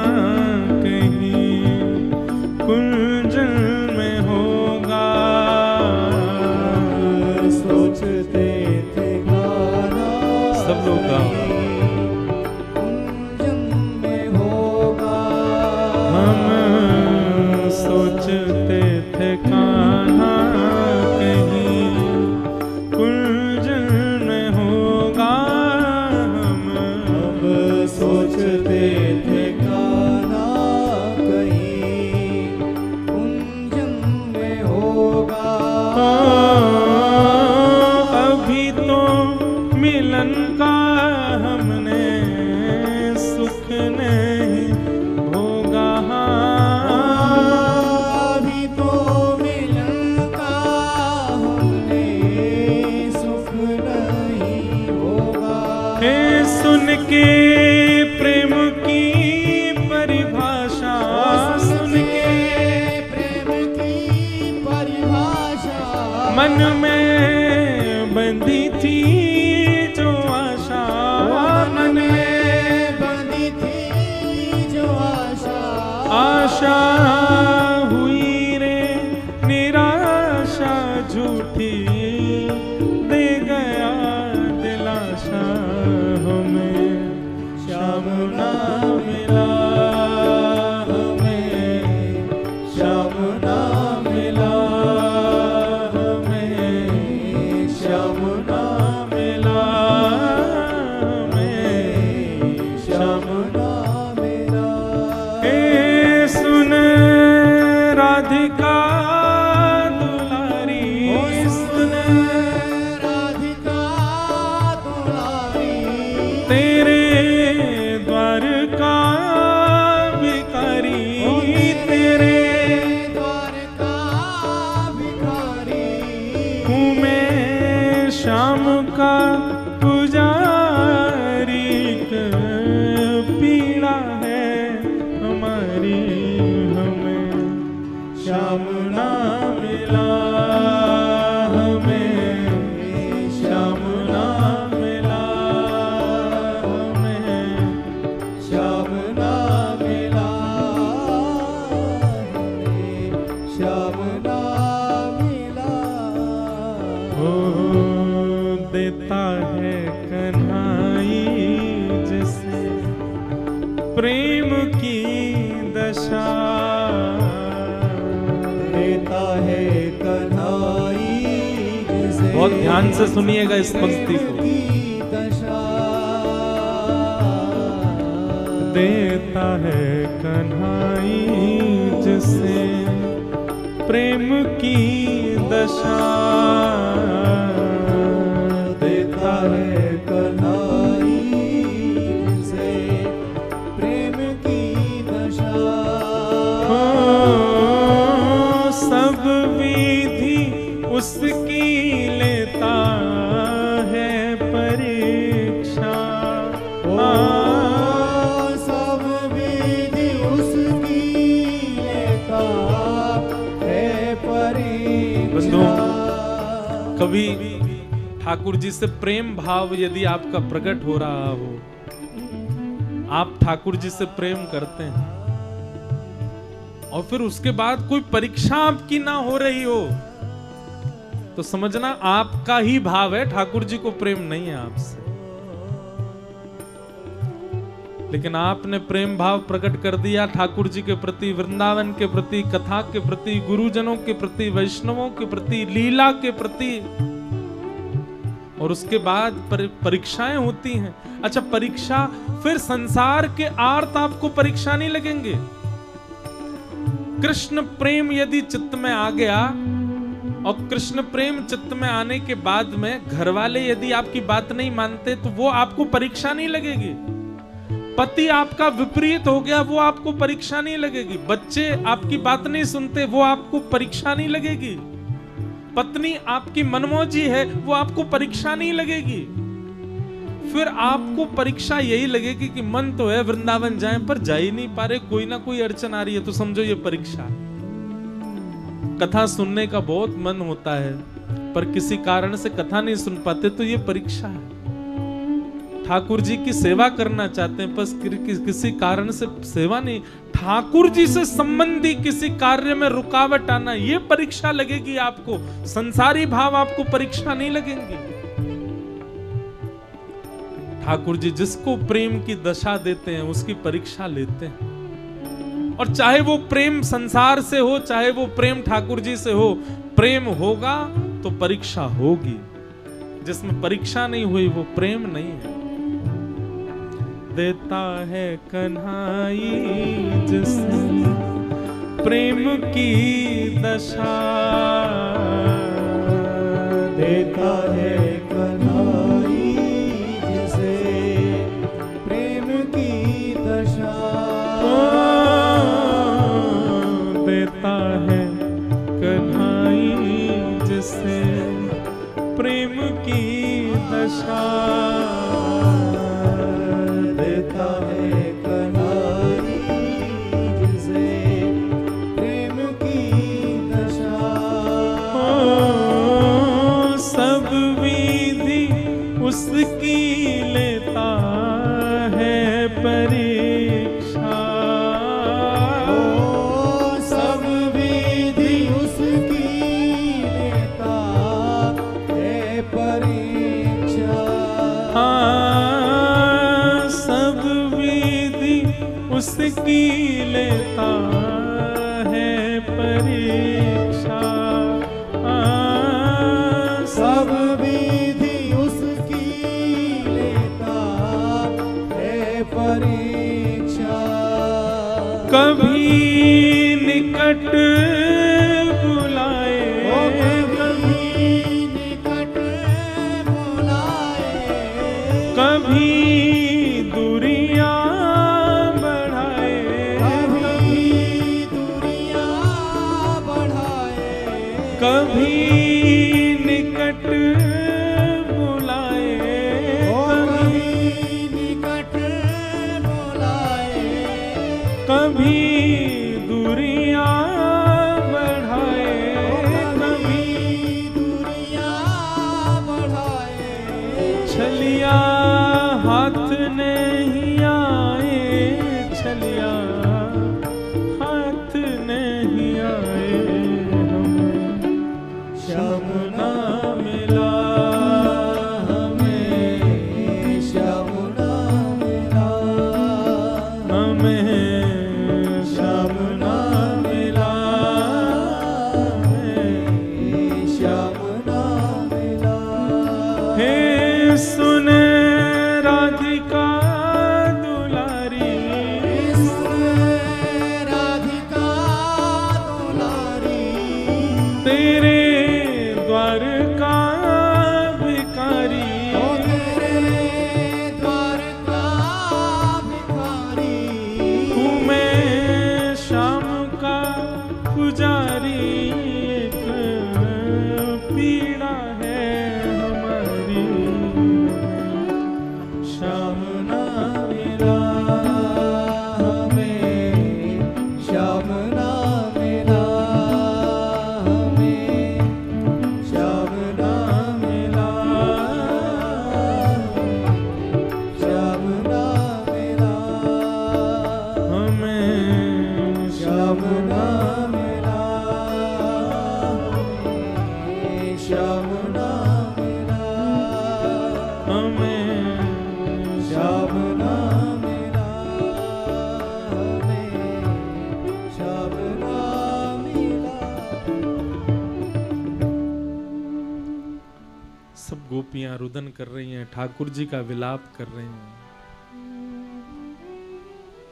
कहीं कुंजन में होगा, सोचते थे कान्हा सब लोग कुंजन में होगा, हम सोचते थे कान्हा कहीं कुंजन में होगा, सोचते थे कान्हा कहीं कुंजन में होगा, अभी तो मिलन का हमने सुख नहीं भोगा, अभी तो मिलन का मन में बंधी थी जो आशा, मन में बंधी थी जो आशा, आशा हुई रे निराशा झूठी, दे गया दिलासा हमें श्याम ना मिला, हमें श्याम ना मिला, हमें श्याम ना मिला, हमें श्याम ना मिला। ए सुन राधिका दुलारी, सुन राधिका दुलारी, तेरे द्वार का भिखारी, तेरे द्वार का भिखारी, हूँ मैं श्याम का पुजारी, पीड़ा है हमारी, हमें श्याम ना मिला, हमें श्याम ना मिला, हमें श्याम ना मिला, श्याम ना मिला। ओ देता है कन्हाई जिसे प्रेम की दशा, देता है कन्हाई जिसे बहुत ध्यान से सुनिएगा इस पंक्ति को। की दशा, देता है कन्हाई जिसे प्रेम की दशा, देता है कन्हाई जिसे प्रेम की दशा। हो सब विधि उसकी लेता है परीक्षा, सब विधि उसकी लेता है परीक्षा। कभी ठाकुर जी से प्रेम भाव यदि आपका प्रकट हो रहा हो, आप ठाकुर जी से प्रेम करते हैं और फिर उसके बाद कोई परीक्षा आपकी ना हो रही हो, तो समझना आपका ही भाव है, ठाकुर जी को प्रेम नहीं है आपसे। लेकिन आपने प्रेम भाव प्रकट कर दिया ठाकुर जी के प्रति, वृंदावन के प्रति, कथा के प्रति, गुरुजनों के प्रति, वैष्णवों के प्रति, लीला के प्रति, और उसके बाद परीक्षाएं होती हैं। अच्छा, परीक्षा फिर संसार के आर्त आपको परीक्षा नहीं लगेंगे। कृष्ण प्रेम यदि चित्त में आ गया और कृष्ण प्रेम चित्त में आने के बाद में घर वाले यदि आपकी बात नहीं मानते तो वो आपको परीक्षा नहीं लगेगी। पति आपका विपरीत हो गया, वो आपको परीक्षा नहीं लगेगी। बच्चे आपकी बात नहीं सुनते, वो आपको परीक्षा नहीं लगेगी। पत्नी आपकी मनमौजी है, वो आपको परीक्षा नहीं लगेगी। फिर आपको परीक्षा यही लगेगी कि मन तो है वृंदावन जाएं पर जा ही नहीं पा रहे, कोई ना कोई अड़चन आ रही है, तो समझो ये परीक्षा। कथा सुनने का बहुत मन होता है पर किसी कारण से कथा नहीं सुन पाते, तो ये परीक्षा है। ठाकुर जी की सेवा करना चाहते हैं बस किसी कारण से सेवा नहीं, ठाकुर जी से संबंधी किसी कार्य में रुकावट आना, ये परीक्षा लगेगी आपको। संसारी भाव आपको परीक्षा नहीं लगेंगे। ठाकुर जी जिसको प्रेम की दशा देते हैं उसकी परीक्षा लेते हैं। और चाहे वो प्रेम संसार से हो, चाहे वो प्रेम ठाकुर जी से हो, प्रेम होगा तो परीक्षा होगी। जिसमें परीक्षा नहीं हुई वो प्रेम नहीं है। देता है कन्हाई जिसे प्रेम की दशा, देता है कन्हाई जिसे प्रेम की दशा, देता है कन्हाई जिसे प्रेम की दशा, देता है कन्हाई जिसे प्रेम की दशा। उसकी लेता है परीक्षा। सब विधि उसकी लेता है परीक्षा। कभी निकट बुलाए, कभी निकट बुलाए, कभी दूरियां बढ़ाए, कभी दूरियां बढ़ाए, कभी निकट बुलाए, कभी निकट बुलाए, कभी दूरियां बढ़ाए, कभी दूरियां बढ़ाए। छलिया हाथ नहीं आए, छलिया हाथ नहीं आए, हमें श्याम ना मिला, हमें श्याम ना मिला, हमें श्याम ना मिला, हमें श्याम ना मिला। हे सुन राधिका दुलारी, राधिका दुलारी, तेरे द्वार का भिखारी, ओ तेरे द्वार का भिखारी, हूँ मैं श्याम का पुजारी, एक पीड़ा है हमारी, श्याम ना मिला, हमें श्याम ना मिला, हमें श्याम ना मिला, श्याम ना मिला, हमें श्याम ना मिला, हमें श्याम ना मिला, हमें श्याम ना मिला, हमें श्याम ना मिला। सब गोपियां रुदन कर रही हैं, ठाकुर जी का विलाप कर रही हैं।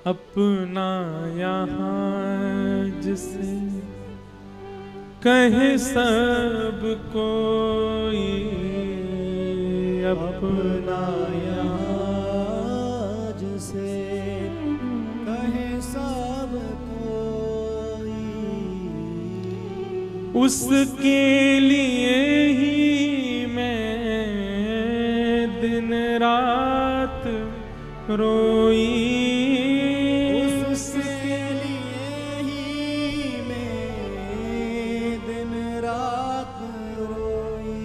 अपना यहाँ जिसे कहे सब कोई, अपना यहाँ जिसे कहे सब कोई, उसके लिए ही मैं दिन रात रोई, उसके लिए ही मैं दिन रात रोई।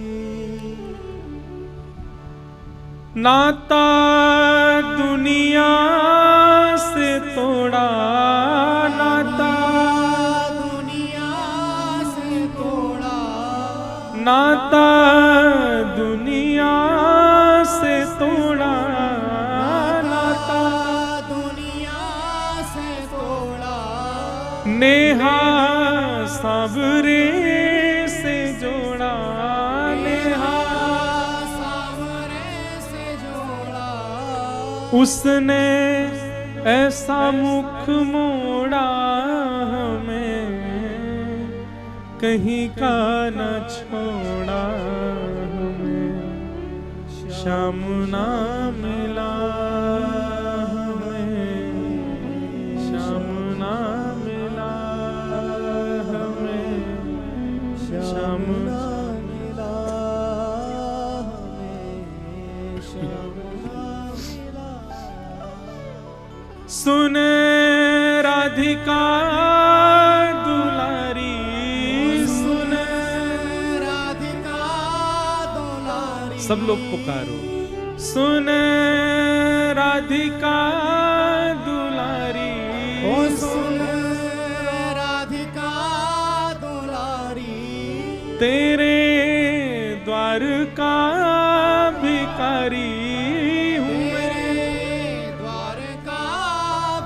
नाता दुनिया से तोड़ा, नाता दुनिया से तोड़ा, नाता दुनिया से तोड़ा, नाता दुनिया से तोड़ा, नेहा सावरे से जोड़ा, नेहा सावरे से जोड़ा, उसने ऐसा मुख मोड़ा, हमें कहीं का न छोड़ा, हमें श्याम ना मिला, हमें श्याम ना मिला, हमें श्याम ना मिला, हमें श्याम ना मिला। सुन राधिका दुलारी, सुन राधिका दुलारी, सब लोग पुकारो, सुन राधिका दुलारी, ओ सुन राधिका दुलारी, तेरे द्वार का भिखारी हूँ मैं, तेरे द्वार का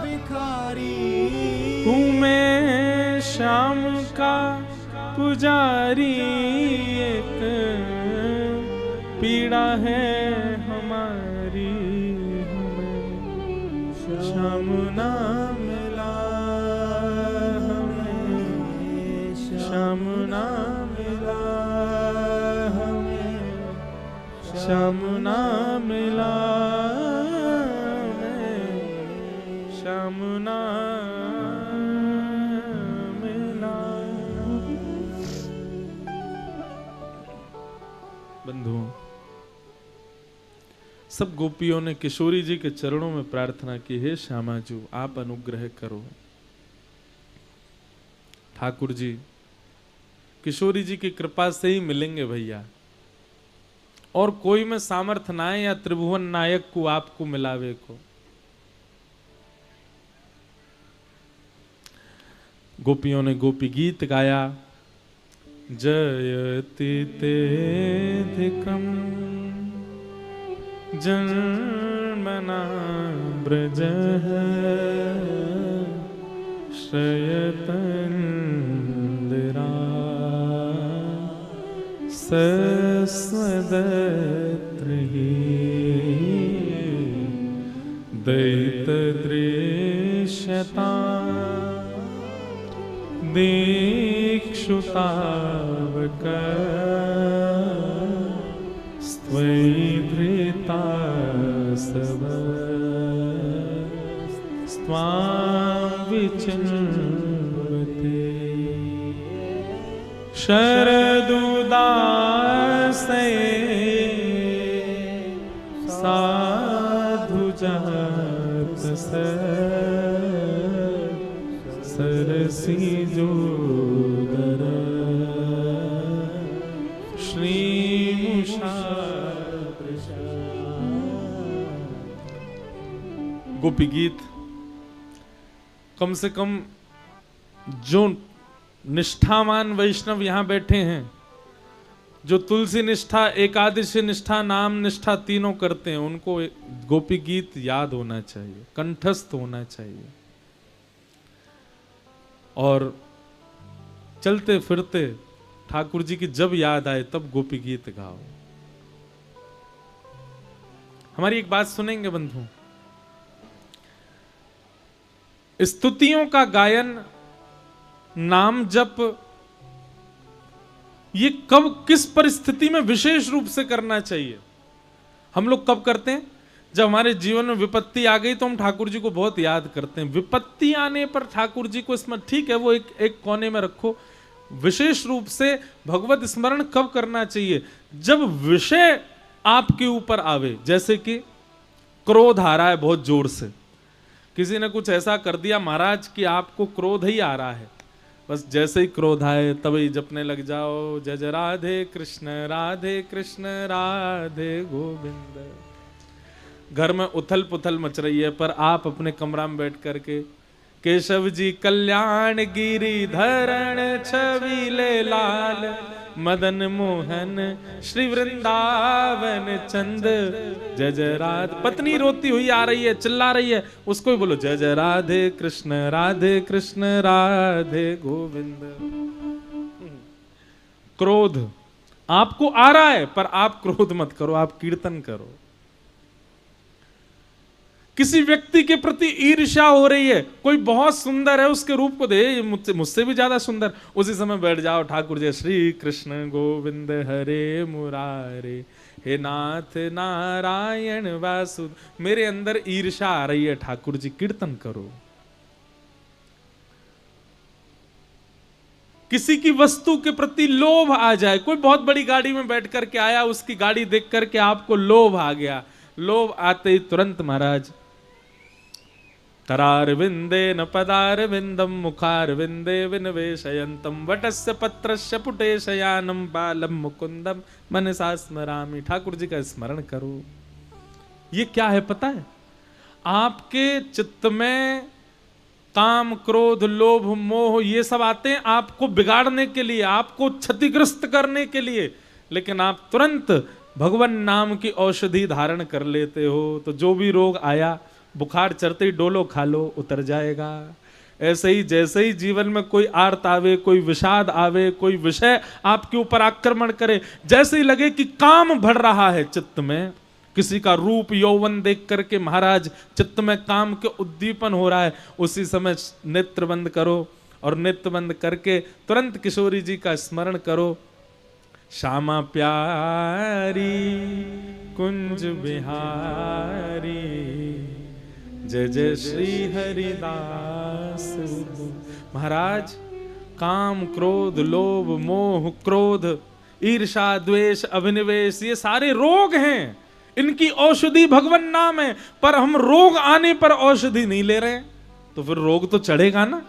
भिखारी, हूँ मैं श्याम का पुजारी, एक पीड़ा है हमारी, हमें श्याम ना मिला, हमें श्याम ना मिला, हमें श्याम ना मिला, हमें श्याम ना मिला। बंधुओं, सब गोपियों ने किशोरी जी के चरणों में प्रार्थना की, हे श्यामाजू आप अनुग्रह करो। ठाकुर जी किशोरी जी की कृपा से ही मिलेंगे भैया, और कोई में सामर्थ ना है या त्रिभुवन नायक को आपको मिलावे को। गोपियों ने गोपी गीत गाया, जयति तेधिकम जन्मना ब्रजः श्रयतन्दिरा सस्वदत्रिः दैतदृश्यता दीक्षुतावक स्त्वैधृता सव स्वां विचिन्वते शरदुदासे साधुजातस सरसी जोदर श्रीमुषा। गोपी गीत कम से कम जो निष्ठावान वैष्णव यहां बैठे हैं, जो तुलसी निष्ठा, एकादशी निष्ठा, नाम निष्ठा तीनों करते हैं, उनको गोपी गीत याद होना चाहिए, कंठस्थ होना चाहिए। और चलते फिरते ठाकुर जी की जब याद आए तब गोपी गीत गाओ। हमारी एक बात सुनेंगे बंधु, स्तुतियों का गायन, नाम जप, ये कब किस परिस्थिति में विशेष रूप से करना चाहिए? हम लोग कब करते हैं? जब हमारे जीवन में विपत्ति आ गई तो हम ठाकुर जी को बहुत याद करते हैं। विपत्ति आने पर ठाकुर जी को स्मरण, ठीक है, वो एक कोने में रखो। विशेष रूप से भगवत स्मरण कब करना चाहिए? जब विषय आपके ऊपर आवे, जैसे कि क्रोध आ रहा है बहुत जोर से, किसी ने कुछ ऐसा कर दिया महाराज कि आपको क्रोध ही आ रहा है, बस जैसे ही क्रोध आए तभी जपने लग जाओ, जय जय राधे कृष्ण राधे गोविंद। घर में उथल पुथल मच रही है, पर आप अपने कमरा में बैठ करके केशव जी कल्याण गिरी धरण छबीले लाल मदन मोहन श्री वृंदावन चंद जय जय राधे। पत्नी रोती हुई आ रही है, चिल्ला रही है, उसको भी बोलो जय जय राधे कृष्ण राधे गोविंद। क्रोध आपको आ रहा है, पर आप क्रोध मत करो, आप कीर्तन करो। किसी व्यक्ति के प्रति ईर्ष्या हो रही है, कोई बहुत सुंदर है, उसके रूप को दे मुझसे भी ज्यादा सुंदर, उसी समय बैठ जाओ ठाकुर जय श्री कृष्ण गोविंद हरे मुरारे हे नाथ नारायण वासुदेव। मेरे अंदर ईर्ष्या आ रही है ठाकुर जी, कीर्तन करो। किसी की वस्तु के प्रति लोभ आ जाए, कोई बहुत बड़ी गाड़ी में बैठ करके आया, उसकी गाड़ी देख करके आपको लोभ आ गया, लोभ आते ही तुरंत महाराज करारविंदे न पदारविंदम मुखारविंदे विनवेशयंतम वटस्य पत्रस्य पुटे शयानम बालम मुकुंदम मनसा स्मरामि। ठाकुर जी का स्मरण करो। ये क्या है पता है? आपके चित्त में काम क्रोध लोभ मोह ये सब आते हैं आपको बिगाड़ने के लिए, आपको क्षतिग्रस्त करने के लिए, लेकिन आप तुरंत भगवान नाम की औषधि धारण कर लेते हो, तो जो भी रोग आया, बुखार चढ़ते ही डोलो खा लो, उतर जाएगा। ऐसे ही जैसे ही जीवन में कोई आर्त आवे, कोई विषाद आवे, कोई विषय आपके ऊपर आक्रमण करे, जैसे ही लगे कि काम बढ़ रहा है चित्त में, किसी का रूप यौवन देख करके महाराज चित्त में काम के उद्दीपन हो रहा है, उसी समय नेत्र बंद करो और नेत्र बंद करके तुरंत किशोरी जी का स्मरण करो। श्यामा प्यारी कुंज बिहारी जय जय श्री हरिदास। महाराज काम, क्रोध, लोभ, मोह, क्रोध, ईर्षा, द्वेष, अभिनिवेश, ये सारे रोग हैं, इनकी औषधि भगवान नाम है, पर हम रोग आने पर औषधि नहीं ले रहे हैं, तो फिर रोग तो चढ़ेगा ना,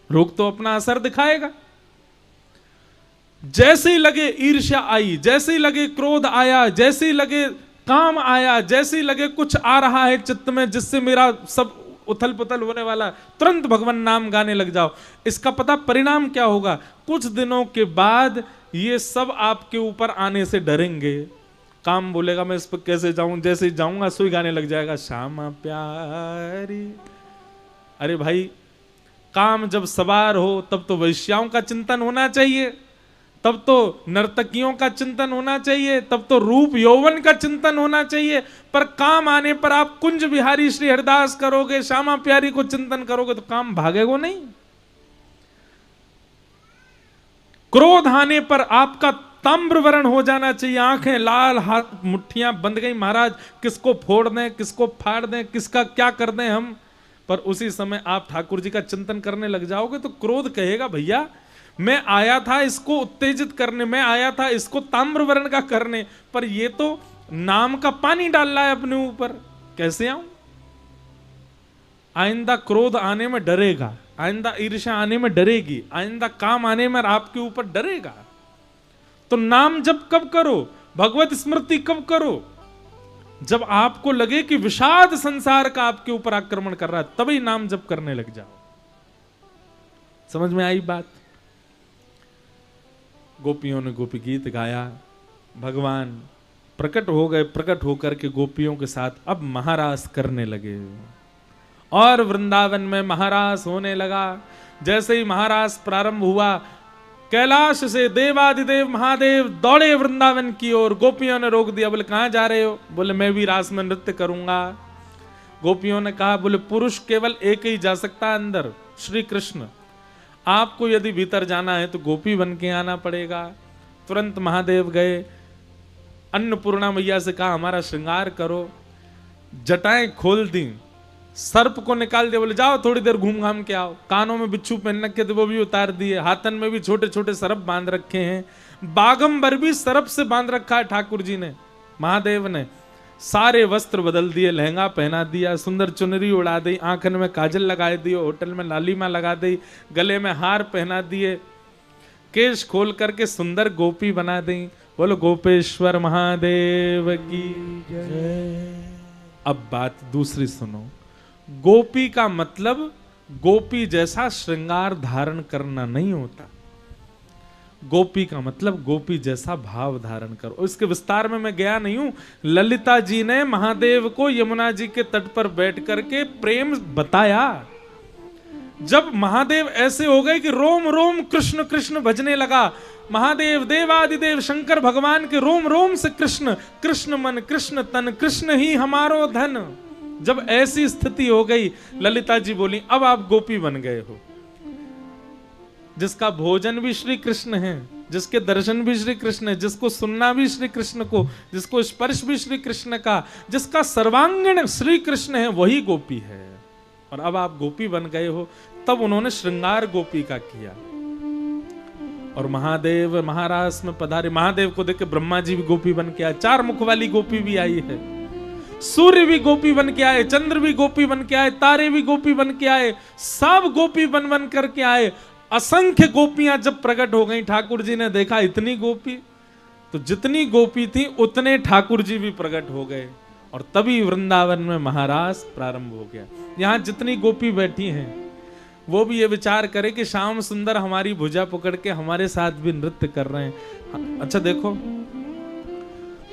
रोग तो अपना असर दिखाएगा। जैसे ही लगे ईर्ष्या आई, जैसे ही लगे क्रोध आया, जैसे ही लगे काम आया, जैसे ही लगे कुछ आ रहा है चित्त में जिससे मेरा सब उथल पुथल होने वाला, तुरंत भगवान नाम गाने लग जाओ। इसका पता परिणाम क्या होगा? कुछ दिनों के बाद ये सब आपके ऊपर आने से डरेंगे। काम बोलेगा मैं इस पर कैसे जाऊं, जैसे ही जाऊंगा सुई गाने लग जाएगा श्यामा प्यारी। अरे भाई, काम जब सवार हो तब तो वैश्याओं का चिंतन होना चाहिए, तब तो नर्तकियों का चिंतन होना चाहिए, तब तो रूप यौवन का चिंतन होना चाहिए, पर काम आने पर आप कुंज बिहारी श्री हरिदास करोगे, श्यामा प्यारी को चिंतन करोगे तो काम भागेगा नहीं। क्रोध आने पर आपका ताम्रवर्ण हो जाना चाहिए, आंखें लाल, हाथ मुट्ठियां बंध गई, महाराज किसको फोड़ दें, किसको फाड़ दें, किसका क्या कर दें हम। पर उसी समय आप ठाकुर जी का चिंतन करने लग जाओगे तो क्रोध कहेगा भैया मैं आया था इसको उत्तेजित करने, मैं आया था इसको ताम्रवर्ण का करने, पर ये तो नाम का पानी डाल रहा है अपने ऊपर, कैसे आऊं। आइंदा क्रोध आने में डरेगा, आइंदा ईर्ष्या आने में डरेगी, आइंदा काम आने में आपके ऊपर डरेगा। तो नाम जप कब करो, भगवत स्मृति कब करो? जब आपको लगे कि विषाद संसार का आपके ऊपर आक्रमण कर रहा है, तभी नाम जप करने लग जाओ। समझ में आई बात? गोपियों ने गोपी गीत गाया, भगवान प्रकट हो गए, प्रकट होकर के गोपियों के साथ अब महारास करने लगे और वृंदावन में महारास होने लगा। जैसे ही महारास प्रारंभ हुआ, कैलाश से देवादिदेव महादेव दौड़े वृंदावन की ओर। गोपियों ने रोक दिया, बोले कहां जा रहे हो? बोले मैं भी रास में नृत्य करूंगा। गोपियों ने कहा, बोले पुरुष केवल एक ही जा सकता है अंदर, श्री कृष्ण। आपको यदि भीतर जाना है तो गोपी बन के आना पड़ेगा। तुरंत महादेव गए, अन्नपूर्णा मैया से कहा हमारा श्रृंगार करो, जटाएं खोल दी, सर्प को निकाल दिया, बोले जाओ थोड़ी देर घूम घाम के आओ। कानों में बिच्छू पहन रखे थे वो भी उतार दिए, हाथन में भी छोटे छोटे सर्प बांध रखे हैं, बागंबर भी सर्प से बांध रखा है ठाकुर जी ने, महादेव ने। सारे वस्त्र बदल दिए, लहंगा पहना दिया, सुंदर चुनरी उड़ा दी, आंखन में काजल लगा दिए, होटल में लालिमा लगा दी, गले में हार पहना दिए, केश खोल करके सुंदर गोपी बना दी। बोलो गोपेश्वर महादेव की जय। अब बात दूसरी सुनो। गोपी का मतलब गोपी जैसा श्रृंगार धारण करना नहीं होता। गोपी का मतलब गोपी जैसा भाव धारण करो। इसके विस्तार में मैं गया नहीं हूं। ललिता जी ने महादेव को यमुना जी के तट पर बैठ करके प्रेम बताया। जब महादेव ऐसे हो गए कि रोम रोम कृष्ण कृष्ण भजने लगा, महादेव देवादिदेव शंकर भगवान के रोम रोम से कृष्ण, कृष्ण मन कृष्ण तन, कृष्ण ही हमारो धन। जब ऐसी स्थिति हो गई, ललिता जी बोली अब आप गोपी बन गए हो। जिसका भोजन भी श्री कृष्ण है, जिसके दर्शन भी श्री कृष्ण है, जिसको सुनना भी श्री कृष्ण को, जिसको स्पर्श भी श्री कृष्ण का, जिसका सर्वांगीण श्री कृष्ण है, वही गोपी है। और अब आप गोपी बन गए हो। तब उन्होंने श्रृंगार गोपी का किया और महादेव महारास में पधारे। महादेव को देख के ब्रह्मा जी भी गोपी बन के आए, 4 मुख वाली गोपी भी आई है, सूर्य भी गोपी बन के आए, चंद्र भी गोपी बन के आए, तारे भी गोपी बन के आए, सब गोपी बन बन करके आए। असंख्य गोपियां जब प्रकट हो गई, ठाकुर जी ने देखा इतनी गोपी, तो जितनी गोपी थी उतने ठाकुर जी भी प्रकट हो गए और तभी वृंदावन में महारास प्रारंभ हो गया। यहां जितनी गोपी बैठी हैं वो भी ये विचार करे कि श्याम सुंदर हमारी भुजा पकड़ के हमारे साथ भी नृत्य कर रहे हैं। अच्छा देखो,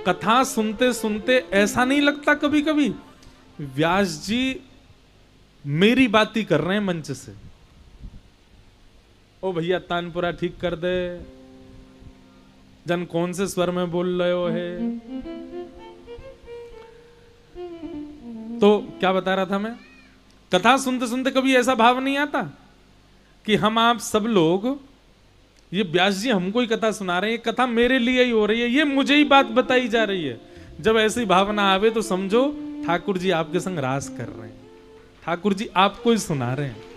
कथा सुनते सुनते ऐसा नहीं लगता कभी कभी व्यास जी मेरी बात ही कर रहे हैं मंच से, ओ भैया तानपुरा ठीक कर दे, जन कौन से स्वर में बोल रहे हो है। तो क्या बता रहा था मैं, कथा सुनते सुनते कभी ऐसा भाव नहीं आता कि हम आप सब लोग, ये व्यास जी हमको ही कथा सुना रहे हैं, ये कथा मेरे लिए ही हो रही है, ये मुझे ही बात बताई जा रही है। जब ऐसी भावना आवे तो समझो ठाकुर जी आपके संग रास कर रहे हैं, ठाकुर जी आपको ही सुना रहे हैं।